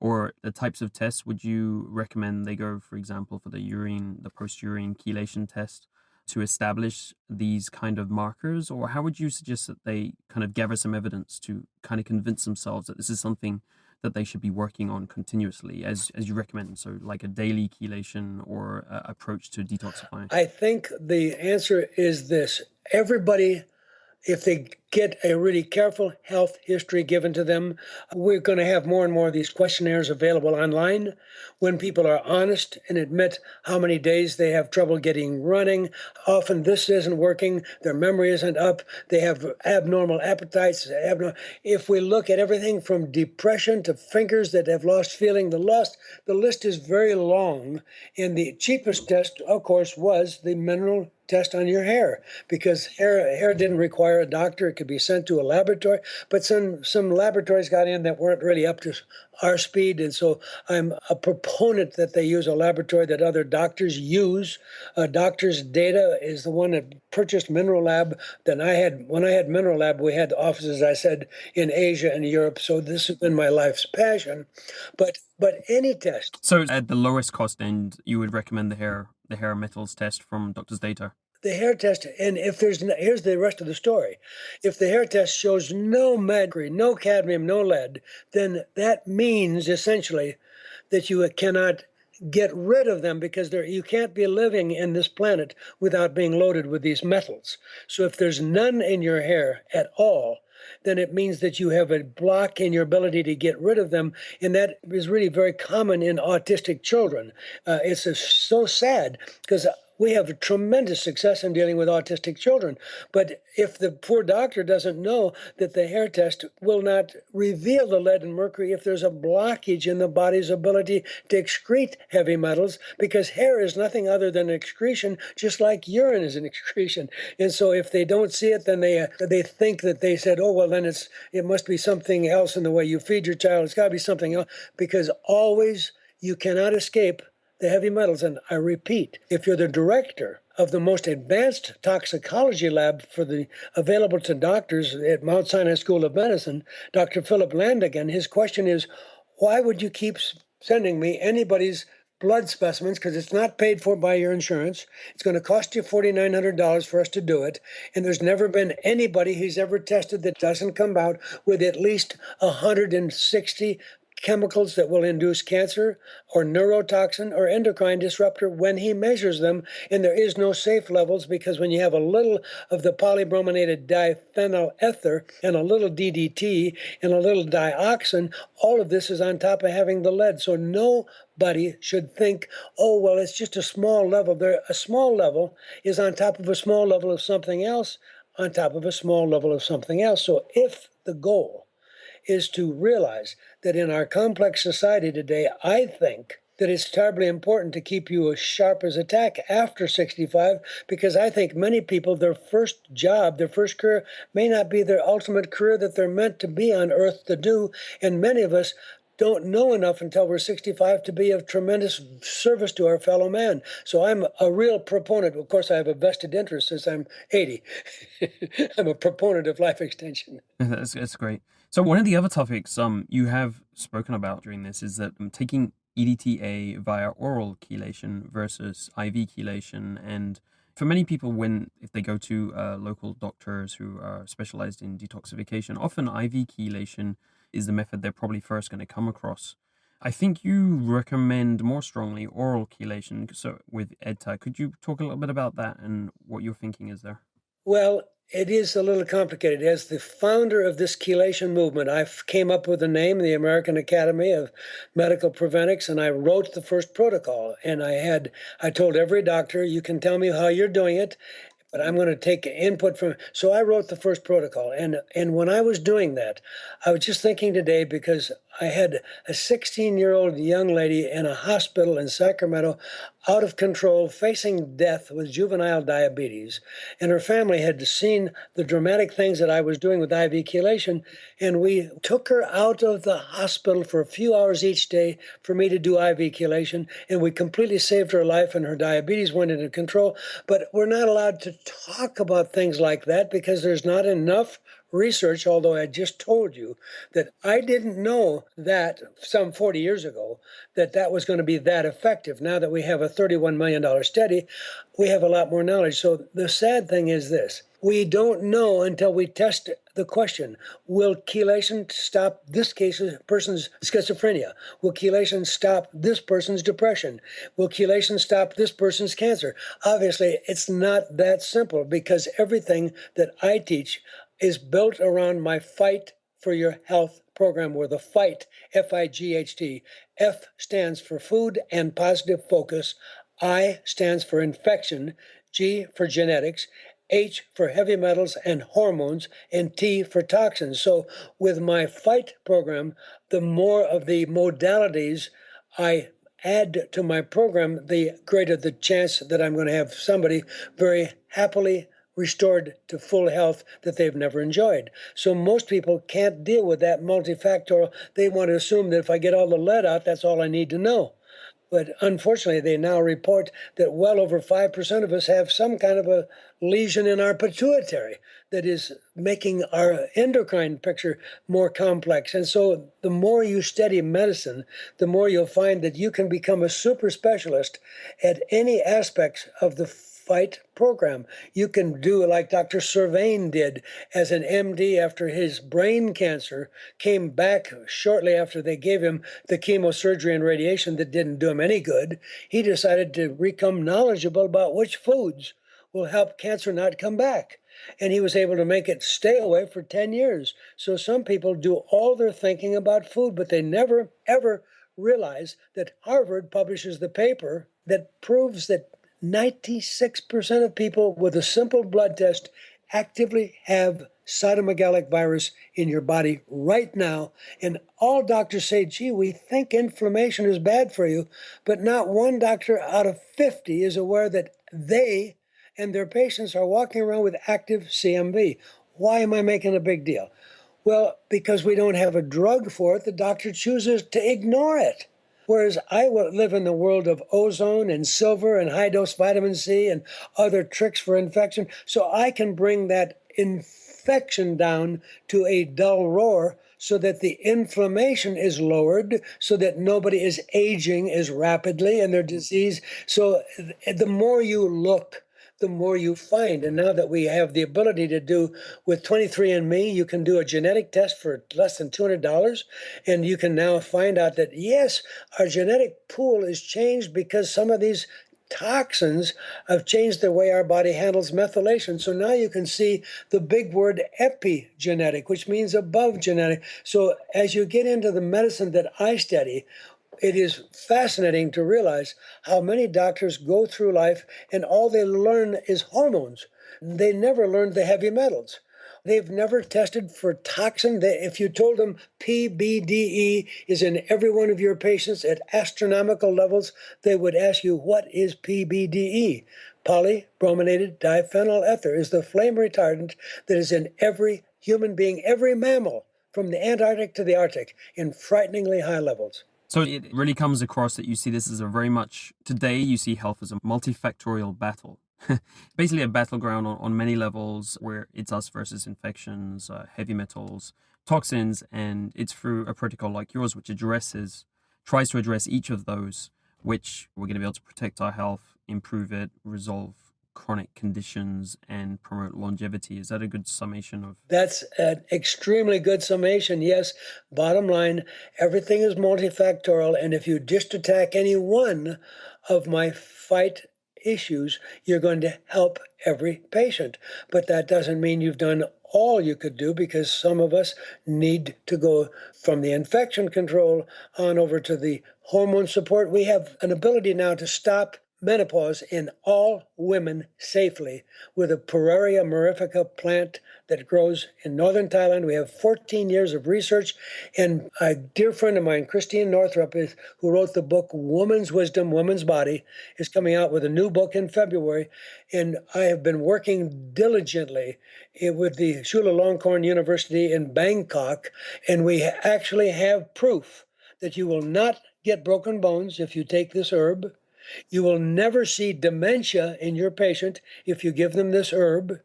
Or the types of tests would you recommend they go, for example, for the post-urine chelation test to establish these kind of markers? Or how would you suggest that they kind of gather some evidence to kind of convince themselves that this is something that they should be working on continuously, as you recommend? So like a daily chelation or approach to detoxifying? I think the answer is this. Everybody, if they get a really careful health history given to them, we're going to have more and more of these questionnaires available online. When people are honest and admit how many days they have trouble getting running, often this isn't working, their memory isn't up, they have abnormal appetites. If we look at everything from depression to fingers that have lost feeling, the list is very long. And the cheapest test, of course, was the mineral test on your hair, because hair didn't require a doctor. It could be sent to a laboratory, but some laboratories got in that weren't really up to our speed, and so I'm a proponent that they use a laboratory that other doctors use. Doctors' Data is the one that purchased Mineral Lab. When I had Mineral Lab, we had offices, I said, in Asia and Europe, so this has been my life's passion. But any test. So at the lowest cost end, you would recommend the hair metals test from Doctor's Data? The hair test, and here's the rest of the story. If the hair test shows no mercury, no cadmium, no lead, then that means essentially that you cannot get rid of them, because you can't be living in this planet without being loaded with these metals. So if there's none in your hair at all, then it means that you have a block in your ability to get rid of them. And that is really very common in autistic children. It's so sad, because we have a tremendous success in dealing with autistic children. But if the poor doctor doesn't know that the hair test will not reveal the lead and mercury if there's a blockage in the body's ability to excrete heavy metals, because hair is nothing other than an excretion, just like urine is an excretion. And so if they don't see it, then they think that they said, oh, well, then it must be something else in the way you feed your child. It's got to be something else, because always you cannot escape the heavy metals. And I repeat, if you're the director of the most advanced toxicology lab available to doctors at Mount Sinai School of Medicine, Dr. Philip Landigan, his question is, why would you keep sending me anybody's blood specimens? Because it's not paid for by your insurance. It's going to cost you $4,900 for us to do it. And there's never been anybody who's ever tested that doesn't come out with at least 160 chemicals that will induce cancer or neurotoxin or endocrine disruptor when he measures them. And there is no safe levels, because when you have a little of the polybrominated diphenyl ether and a little DDT and a little dioxin, all of this is on top of having the lead. So nobody should think, oh, well, it's just a small level. A small level is on top of a small level of something else, on top of a small level of something else. So if the goal is to realize that in our complex society today, I think that it's terribly important to keep you as sharp as a tack after 65, because I think many people, their first job, their first career may not be their ultimate career that they're meant to be on earth to do. And many of us don't know enough until we're 65 to be of tremendous service to our fellow man. So I'm a real proponent. Of course, I have a vested interest since I'm 80. I'm a proponent of life extension. That's great. So one of the other topics you have spoken about during this is that taking EDTA via oral chelation versus IV chelation. And for many people, if they go to local doctors who are specialized in detoxification, often IV chelation is the method they're probably first going to come across. I think you recommend more strongly oral chelation. So with EDTA, could you talk a little bit about that and what your thinking is there? Well, It is a little complicated. As the founder of this chelation movement, I came up with the name, the American Academy of Medical Preventics, and I wrote the first protocol. And I told every doctor, you can tell me how you're doing it, but I'm going to take input from. So I wrote the first protocol. And when I was doing that, I was just thinking today, because I had a 16-year-old young lady in a hospital in Sacramento, out of control, facing death with juvenile diabetes. And her family had seen the dramatic things that I was doing with IV chelation. And we took her out of the hospital for a few hours each day for me to do IV chelation. And we completely saved her life, and her diabetes went into control. But we're not allowed to talk about things like that because there's not enough research, although I just told you that I didn't know that some 40 years ago that was going to be that effective. Now that we have a $31 million study, we have a lot more knowledge. So the sad thing is this: we don't know until we test the question. Will chelation stop this person's schizophrenia? Will chelation stop this person's depression? Will chelation stop this person's cancer? Obviously, it's not that simple, because everything that I teach is built around my Fight for Your Health program, where the fight, F-I-G-H-T, F stands for food and positive focus, I stands for infection, G for genetics, H for heavy metals and hormones, and T for toxins. So with my Fight program, the more of the modalities I add to my program, the greater the chance that I'm going to have somebody very happily restored to full health that they've never enjoyed. So most people can't deal with that multifactorial. They want to assume that if I get all the lead out, that's all I need to know. But unfortunately, they now report that well over 5% of us have some kind of a lesion in our pituitary that is making our endocrine picture more complex. And so the more you study medicine, the more you'll find that you can become a super specialist at any aspects of the Fight program. You can do like Dr. Servain did as an MD after his brain cancer came back shortly after they gave him the chemosurgery and radiation that didn't do him any good. He decided to become knowledgeable about which foods will help cancer not come back. And he was able to make it stay away for 10 years. So some people do all their thinking about food, but they never, ever realize that Harvard publishes the paper that proves that 96% of people with a simple blood test actively have cytomegalic virus in your body right now. And all doctors say, gee, we think inflammation is bad for you, but not one doctor out of 50 is aware that they and their patients are walking around with active CMV. Why am I making a big deal? Well, because we don't have a drug for it, the doctor chooses to ignore it. Whereas I live in the world of ozone and silver and high-dose vitamin C and other tricks for infection, so I can bring that infection down to a dull roar so that the inflammation is lowered, so that nobody is aging as rapidly in their disease. So the more you look, the more you find. And now that we have the ability to do with 23andMe, you can do a genetic test for less than $200. And you can now find out that, yes, our genetic pool is changed because some of these toxins have changed the way our body handles methylation. So now you can see the big word epigenetic, which means above genetic. So as you get into the medicine that I study, it is fascinating to realize how many doctors go through life and all they learn is hormones. They never learned the heavy metals. They've never tested for toxin. If you told them PBDE is in every one of your patients at astronomical levels, they would ask you, what is PBDE? Polybrominated diphenyl ether is the flame retardant that is in every human being, every mammal, from the Antarctic to the Arctic, in frighteningly high levels. So it really comes across that you see this as a very much, today you see health as a multifactorial battle. Basically a battleground on many levels, where it's us versus infections, heavy metals, toxins, and it's through a protocol like yours, which tries to address each of those, which we're going to be able to protect our health, improve it, resolve chronic conditions, and promote longevity. Is that a good summation of? That's an extremely good summation. Yes, bottom line, everything is multifactorial. And if you just attack any one of my Fight issues, you're going to help every patient. But that doesn't mean you've done all you could do, because some of us need to go from the infection control on over to the hormone support. We have an ability now to stop menopause in all women safely with a Pueraria mirifica plant that grows in northern Thailand. We have 14 years of research, and a dear friend of mine, Christine Northrup, who wrote the book Woman's Wisdom, Woman's Body, is coming out with a new book in February, and I have been working diligently with the Chulalongkorn University in Bangkok, and we actually have proof that you will not get broken bones if you take this herb. You will never see dementia in your patient if you give them this herb.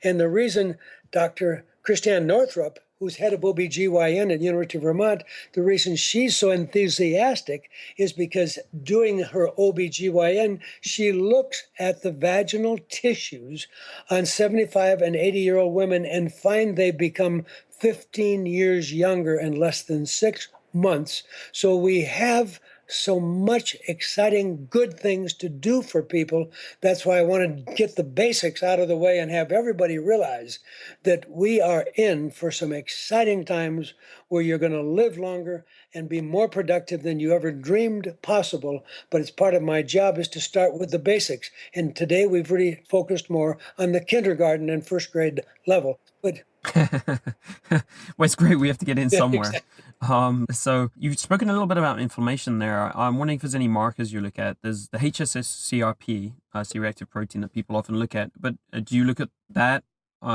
And the reason Dr. Christiane Northrup, who's head of OBGYN at University of Vermont, the reason she's so enthusiastic is because doing her OBGYN, she looks at the vaginal tissues on 75 and 80-year-old women and find they become 15 years younger in less than 6 months. So we have so much exciting good things to do for people. That's why I want to get the basics out of the way and have everybody realize that we are in for some exciting times where you're going to live longer and be more productive than you ever dreamed possible. But it's part of my job is to start with the basics. And today we've really focused more on the kindergarten and first grade level. But well, it's great. We have to get in somewhere. Exactly. So you've spoken a little bit about inflammation there. I'm wondering if there's any markers you look at. There's the hs-CRP, C-reactive protein that people often look at. But do you look at that?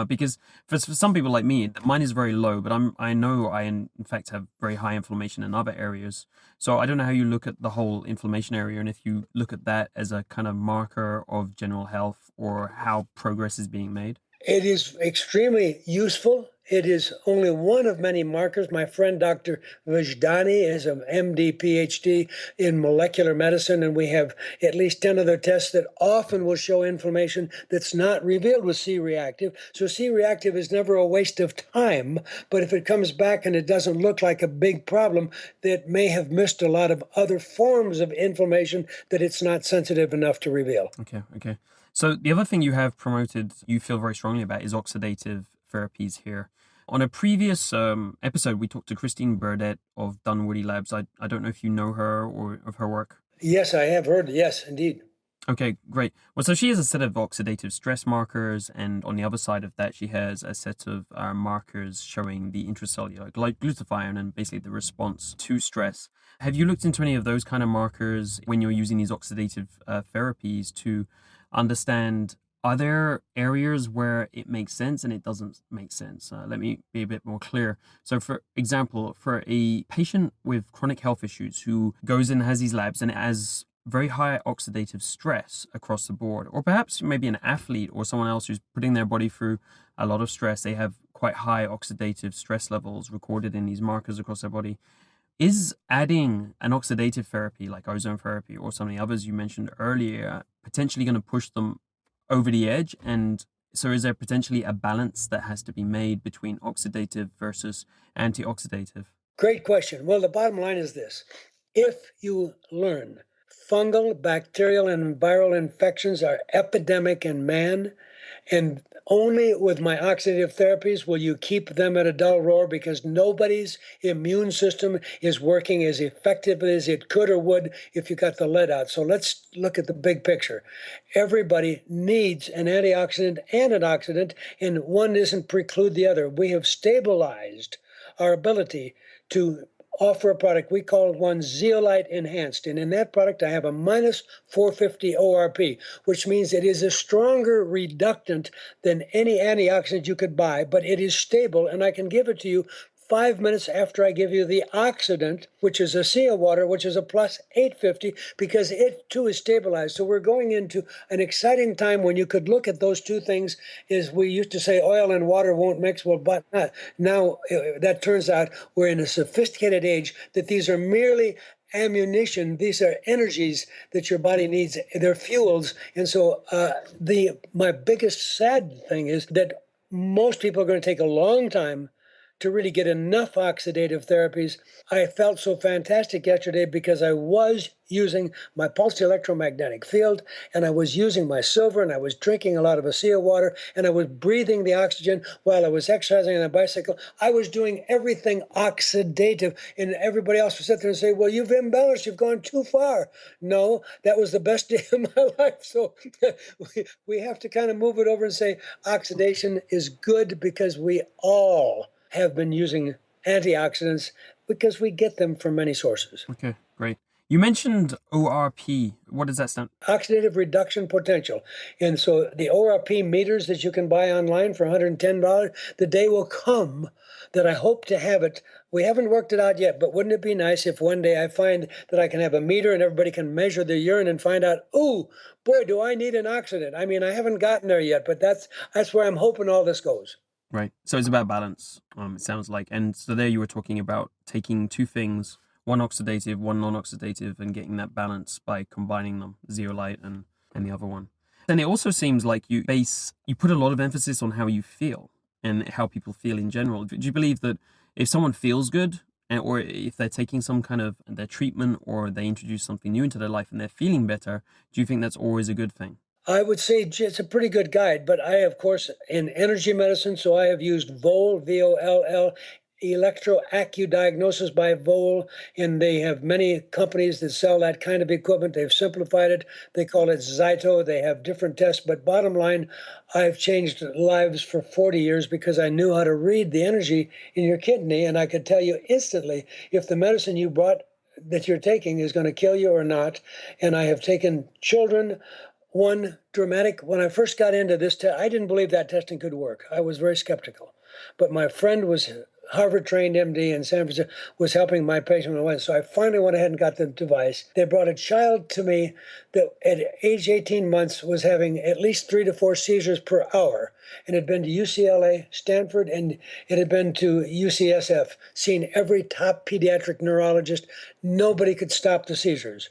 Because for some people like me, mine is very low, but I know I in fact have very high inflammation in other areas. So I don't know how you look at the whole inflammation area, and if you look at that as a kind of marker of general health or how progress is being made. It is extremely useful. It is only one of many markers. My friend Dr. Vajdani is an MD, PhD in molecular medicine, and we have at least 10 other tests that often will show inflammation that's not revealed with C-reactive. So C-reactive is never a waste of time, but if it comes back and it doesn't look like a big problem, that may have missed a lot of other forms of inflammation that it's not sensitive enough to reveal. Okay. So the other thing you have promoted, you feel very strongly about, is oxidative therapies here. On a previous episode, we talked to Christine Burdett of Dunwoody Labs. I don't know if you know her or of her work. Yes, I have heard. Yes, indeed. Okay, great. Well, so she has a set of oxidative stress markers, and on the other side of that, she has a set of markers showing the intracellular glutathione and basically the response to stress. Have you looked into any of those kind of markers when you're using these oxidative therapies to understand, are there areas where it makes sense and it doesn't make sense? Let me be a bit more clear. So for example, for a patient with chronic health issues who goes in and has these labs and has very high oxidative stress across the board, or perhaps maybe an athlete or someone else who's putting their body through a lot of stress, they have quite high oxidative stress levels recorded in these markers across their body. Is adding an oxidative therapy like ozone therapy or some of the others you mentioned earlier potentially going to push them over the edge? And so is there potentially a balance that has to be made between oxidative versus anti-oxidative? Great question. Well, the bottom line is this. If you learn fungal, bacterial, and viral infections are epidemic in man, and only with my oxidative therapies will you keep them at a dull roar, because nobody's immune system is working as effectively as it could or would if you got the lead out. So let's look at the big picture. Everybody needs an antioxidant and an oxidant, and one doesn't preclude the other. We have stabilized our ability to offer a product. We call one Zeolite Enhanced. And in that product, I have a minus 450 ORP, which means it is a stronger reductant than any antioxidant you could buy, but it is stable, and I can give it to you 5 minutes after I give you the oxidant, which is ASEA water, which is a plus 850, because it too is stabilized. So we're going into an exciting time when you could look at those two things. Is we used to say oil and water won't mix, well, but now that turns out we're in a sophisticated age that these are merely ammunition. These are energies that your body needs. They're fuels. And so my biggest sad thing is that most people are going to take a long time to really get enough oxidative therapies. I felt so fantastic yesterday because I was using my pulsed electromagnetic field, and I was using my silver, and I was drinking a lot of ASEA water, and I was breathing the oxygen while I was exercising on a bicycle. I was doing everything oxidative, and everybody else would sit there and say, well, you've imbalanced, you've gone too far. No, that was the best day of my life. So we have to kind of move it over and say oxidation is good because we all have been using antioxidants because we get them from many sources. Okay, great. You mentioned ORP. What does that stand for? Oxidative reduction potential. And so the ORP meters that you can buy online for $110, the day will come that I hope to have it. We haven't worked it out yet, but wouldn't it be nice if one day I find that I can have a meter and everybody can measure their urine and find out, oh, boy, do I need an oxidant? I mean, I haven't gotten there yet, but that's where I'm hoping all this goes. Right. So it's about balance, it sounds like. And so there you were talking about taking two things, one oxidative, one non-oxidative, and getting that balance by combining them, zeolite and the other one. And it also seems like you put a lot of emphasis on how you feel and how people feel in general. Do you believe that if someone feels good, or if they're taking some kind of their treatment, or they introduce something new into their life and they're feeling better, do you think that's always a good thing? I would say it's a pretty good guide, but I, of course, in energy medicine, so I have used VOL, VOLL, electroacudiagnosis by VOL, and they have many companies that sell that kind of equipment. They've simplified it. They call it Zyto. They have different tests, but bottom line, I've changed lives for 40 years because I knew how to read the energy in your kidney, and I could tell you instantly if the medicine you brought that you're taking is going to kill you or not. And I have taken children. One dramatic, when I first got into this, I didn't believe that testing could work. I was very skeptical. But my friend was Harvard-trained MD in San Francisco, was helping my patient. So I finally went ahead and got the device. They brought a child to me that at age 18 months was having at least 3 to 4 seizures per hour, and had been to UCLA, Stanford, and it had been to UCSF, seen every top pediatric neurologist. Nobody could stop the seizures.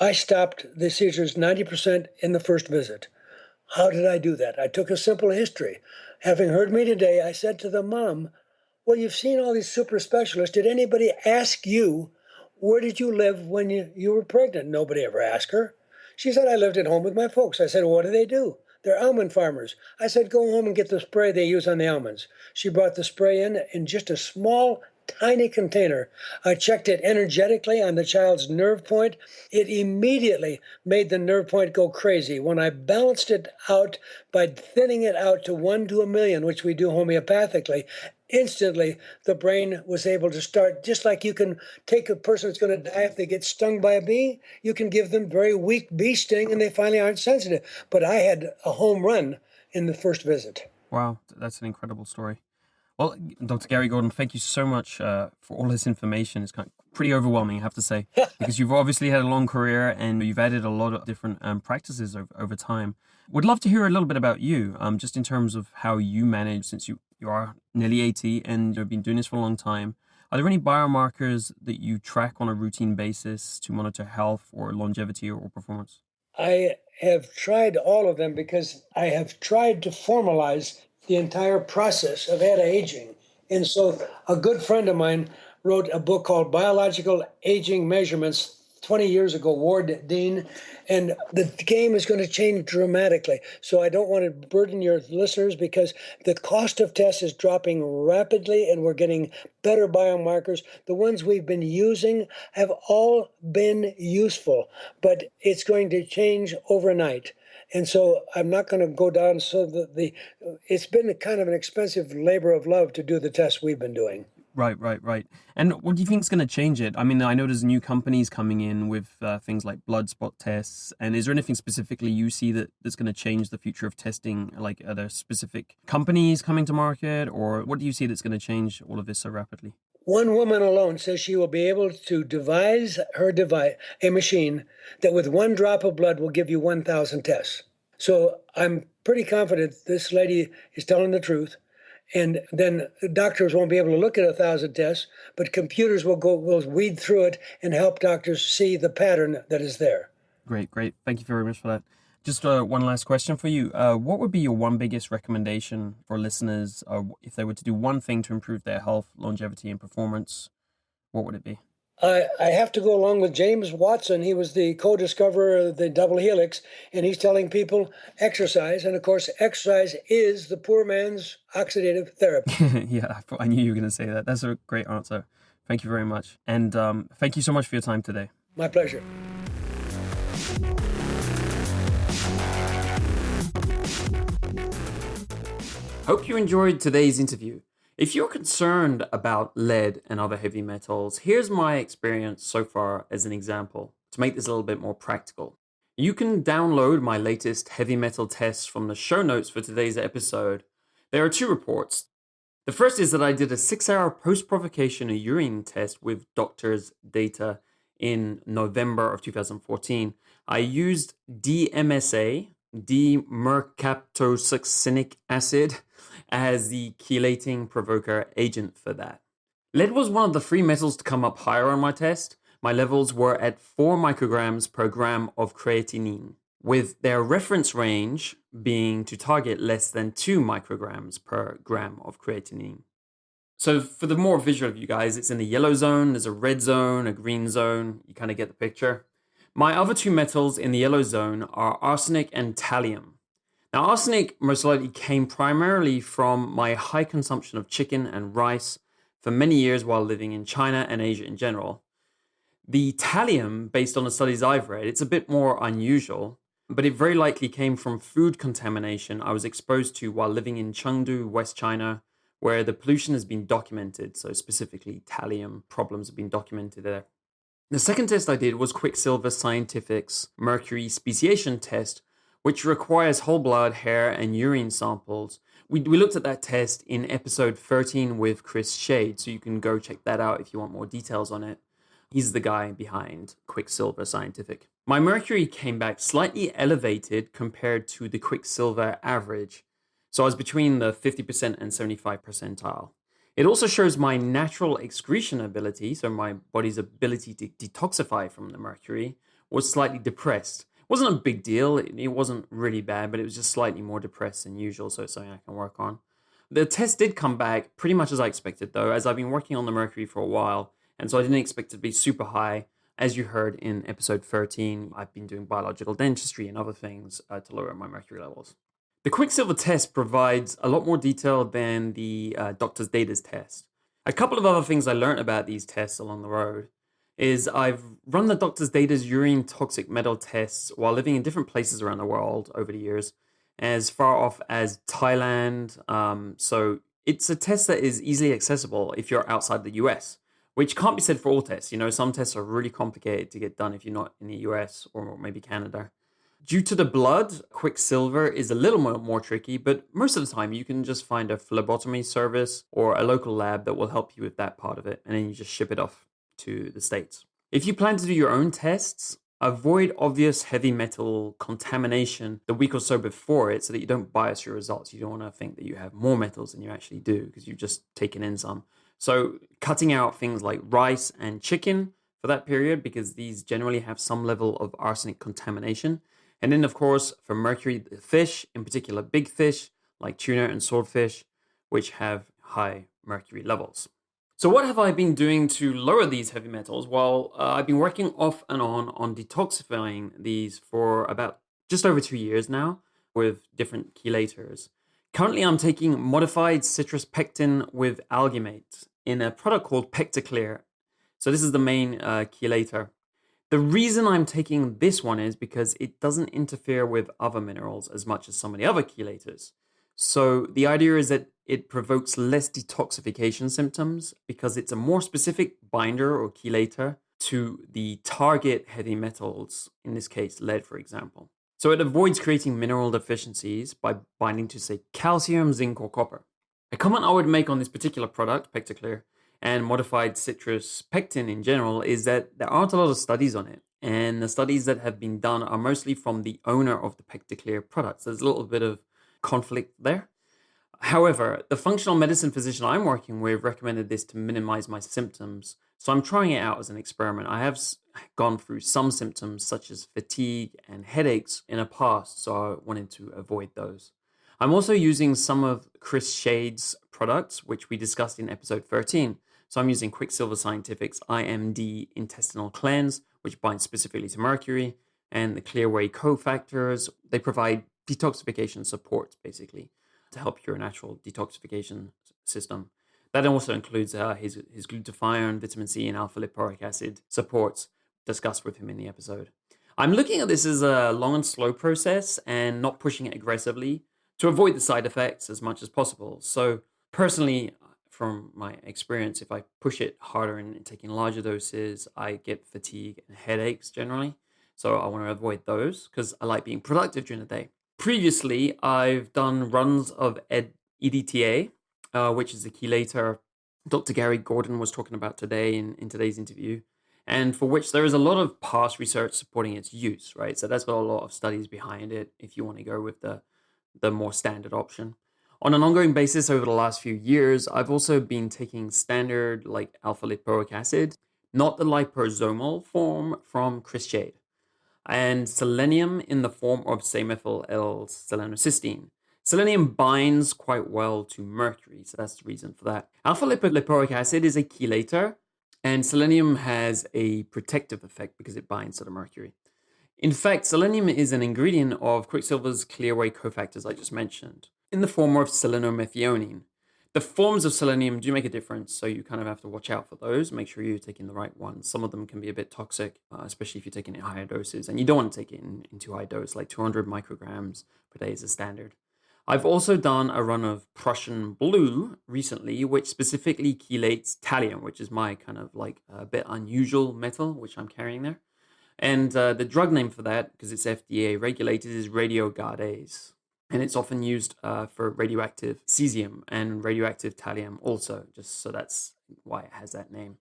I stopped the seizures 90% in the first visit. How did I do that? I took a simple history. Having heard me today, I said to the mom, well, you've seen all these super specialists. Did anybody ask you, where did you live when you were pregnant? Nobody ever asked her. She said, I lived at home with my folks. I said, well, what do they do? They're almond farmers. I said, go home and get the spray they use on the almonds. She brought the spray in just a small, tiny container. I checked it energetically on the child's nerve point. It immediately made the nerve point go crazy. When I balanced it out by thinning it out to 1 to 1,000,000, which we do homeopathically, instantly the brain was able to start, just like you can take a person that's going to die if they get stung by a bee, you can give them very weak bee sting and they finally aren't sensitive. But I had a home run in the first visit. Wow, that's an incredible story. Well, Dr. Garry Gordon, thank you so much for all this information. It's kind of pretty overwhelming, I have to say, because you've obviously had a long career and you've added a lot of different practices over time. Would love to hear a little bit about you, just in terms of how you manage, since you are nearly 80 and you've been doing this for a long time. Are there any biomarkers that you track on a routine basis to monitor health or longevity or performance? I have tried all of them because I have tried to formalize the entire process of anti-aging. And so a good friend of mine wrote a book called Biological Aging Measurements 20 years ago, Ward Dean, and the game is going to change dramatically. So I don't want to burden your listeners because the cost of tests is dropping rapidly and we're getting better biomarkers. The ones we've been using have all been useful, but it's going to change overnight. And so I'm not going to go down. So it's been kind of an expensive labor of love to do the tests we've been doing. Right. And what do you think is going to change it? I mean, I know there's new companies coming in with things like blood spot tests. And is there anything specifically you see that's going to change the future of testing? Like, are there specific companies coming to market, or what do you see that's going to change all of this so rapidly? One woman alone says she will be able to devise a machine that with 1 drop of blood will give you 1,000 tests. So I'm pretty confident this lady is telling the truth. And then doctors won't be able to look at 1,000 tests, but computers will weed through it and help doctors see the pattern that is there. Great. Thank you very much for that. Just one last question for you. What would be your one biggest recommendation for listeners if they were to do one thing to improve their health, longevity, and performance? What would it be? I have to go along with James Watson. He was the co-discoverer of the double helix, and he's telling people exercise. And of course, exercise is the poor man's oxidative therapy. Yeah, I knew you were going to say that. That's a great answer. Thank you very much. And thank you so much for your time today. My pleasure. Hope you enjoyed today's interview. If you're concerned about lead and other heavy metals, here's my experience so far as an example to make this a little bit more practical. You can download my latest heavy metal tests from the show notes for today's episode. There are two reports. The first is that I did a 6-hour post-provocation urine test with doctors' data in November of 2014. I used DMSA, D-mercaptosuccinic acid, as the chelating provoker agent for that. Lead was one of the free metals to come up higher on my test. My levels were at 4 micrograms per gram of creatinine, with their reference range being to target less than 2 micrograms per gram of creatinine. So for the more visual of you guys, it's in the yellow zone, there's a red zone, a green zone, you kind of get the picture. My other two metals in the yellow zone are arsenic and thallium. Now, arsenic most likely came primarily from my high consumption of chicken and rice for many years while living in China and Asia in general. The thallium, based on the studies I've read, it's a bit more unusual, but it very likely came from food contamination I was exposed to while living in Chengdu, West China, where the pollution has been documented. So specifically, thallium problems have been documented there. The second test I did was Quicksilver Scientific's mercury speciation test, which requires whole blood, hair, and urine samples. We looked at that test in episode 13 with Chris Shade, so you can go check that out if you want more details on it. He's the guy behind Quicksilver Scientific. My mercury came back slightly elevated compared to the Quicksilver average, so I was between the 50% and 75 percentile. It also shows my natural excretion ability, so my body's ability to detoxify from the mercury, was slightly depressed. It wasn't a big deal, it wasn't really bad, but it was just slightly more depressed than usual, so it's something I can work on. The test did come back pretty much as I expected though, as I've been working on the mercury for a while, and so I didn't expect it to be super high. As you heard in episode 13, I've been doing biological dentistry and other things to lower my mercury levels. The Quicksilver test provides a lot more detail than the doctor's data's test. A couple of other things I learned about these tests along the road is I've run the doctor's data's urine toxic metal tests while living in different places around the world over the years, as far off as Thailand. So it's a test that is easily accessible if you're outside the US, which can't be said for all tests. You know, some tests are really complicated to get done if you're not in the US or maybe Canada. Due to the blood, Quicksilver is a little more tricky, but most of the time you can just find a phlebotomy service or a local lab that will help you with that part of it, and then you just ship it off to the States. If you plan to do your own tests, avoid obvious heavy metal contamination the week or so before it so that you don't bias your results. You don't want to think that you have more metals than you actually do because you've just taken in some. So cutting out things like rice and chicken for that period because these generally have some level of arsenic contamination. And then, of course, for mercury, the fish, in particular big fish like tuna and swordfish, which have high mercury levels. So what have I been doing to lower these heavy metals? Well, I've been working off and on detoxifying these for about just over 2 years now with different chelators. Currently, I'm taking modified citrus pectin with alginate in a product called Pectaclear. So this is the main chelator. The reason I'm taking this one is because it doesn't interfere with other minerals as much as some of the other chelators. So the idea is that it provokes less detoxification symptoms because it's a more specific binder or chelator to the target heavy metals, in this case, lead, for example. So it avoids creating mineral deficiencies by binding to, say, calcium, zinc, or copper. A comment I would make on this particular product, Pectaclear, and modified citrus pectin in general is that there aren't a lot of studies on it. And the studies that have been done are mostly from the owner of the Pectaclear products. There's a little bit of conflict there. However, the functional medicine physician I'm working with recommended this to minimize my symptoms So I'm trying it out as an experiment. I have gone through some symptoms such as fatigue and headaches in the past, so I wanted to avoid those. I'm also using some of Chris Shade's products, which we discussed in episode 13. So I'm using Quicksilver Scientific's IMD Intestinal Cleanse, which binds specifically to mercury, and the Clearway cofactors. They provide detoxification support, basically, to help your natural detoxification system. That also includes his glutathione, vitamin C, and alpha lipoic acid supports discussed with him in the episode. I'm looking at this as a long and slow process and not pushing it aggressively to avoid the side effects as much as possible. So personally, from my experience, if I push it harder and taking larger doses, I get fatigue and headaches generally. So I want to avoid those because I like being productive during the day. Previously, I've done runs of EDTA, which is a chelator Dr. Garry Gordon was talking about today in today's interview, and for which there is a lot of past research supporting its use, right? So that's got a lot of studies behind it if you want to go with the more standard option. On an ongoing basis over the last few years, I've also been taking standard like alpha lipoic acid, not the liposomal form from Chris Shade, and selenium in the form of say-methyl L-selenocysteine. Selenium binds quite well to mercury, so that's the reason for that. Alpha lipoic acid is a chelator, and selenium has a protective effect because it binds to the mercury. In fact, selenium is an ingredient of Quicksilver's Clearway cofactors I just mentioned, in the form of selenomethionine. The forms of selenium do make a difference, so you kind of have to watch out for those. Make sure you're taking the right ones. Some of them can be a bit toxic, especially if you're taking it in higher doses, and you don't want to take it in too high dose, like 200 micrograms per day is a standard. I've also done a run of Prussian blue recently, which specifically chelates thallium, which is my kind of like a bit unusual metal, which I'm carrying there. And the drug name for that, because it's FDA regulated, is radiogardase. And it's often used for radioactive cesium and radioactive thallium also, just so that's why it has that name.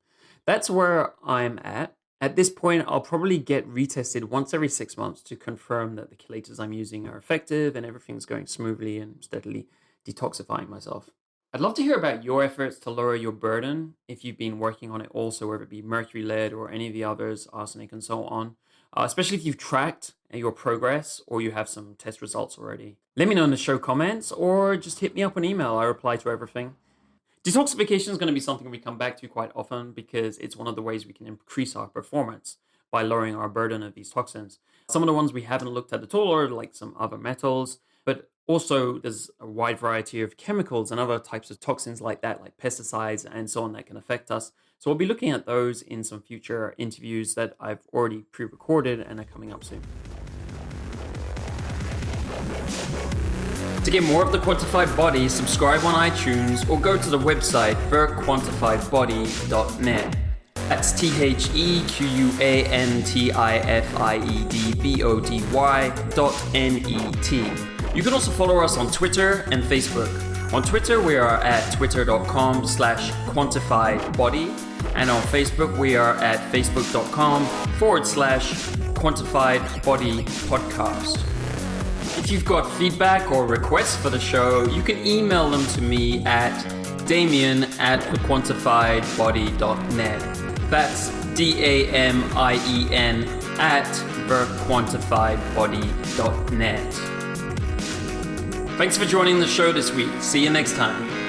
That's where I'm at. At this point, I'll probably get retested once every 6 months to confirm that the chelators I'm using are effective and everything's going smoothly and steadily detoxifying myself. I'd love to hear about your efforts to lower your burden if you've been working on it also, whether it be mercury, lead, or any of the others, arsenic, and so on. Especially if you've tracked your progress or you have some test results already. Let me know in the show comments or just hit me up on email. I reply to everything. Detoxification is going to be something we come back to quite often because it's one of the ways we can increase our performance by lowering our burden of these toxins. Some of the ones we haven't looked at all are like some other metals, but also there's a wide variety of chemicals and other types of toxins like that, like pesticides and so on that can affect us. So we'll be looking at those in some future interviews that I've already pre-recorded and are coming up soon. To get more of The Quantified Body, subscribe on iTunes or go to the website thequantifiedbody.net. That's thequantifiedbody.net. You can also follow us on Twitter and Facebook. On Twitter, we are at twitter.com/quantifiedbody. And on Facebook, we are at facebook.com/quantifiedbodypodcast. If you've got feedback or requests for the show, you can email them to me at damien@thequantifiedbody.net. That's DAMIEN @thequantifiedbody.net. Thanks for joining the show this week. See you next time.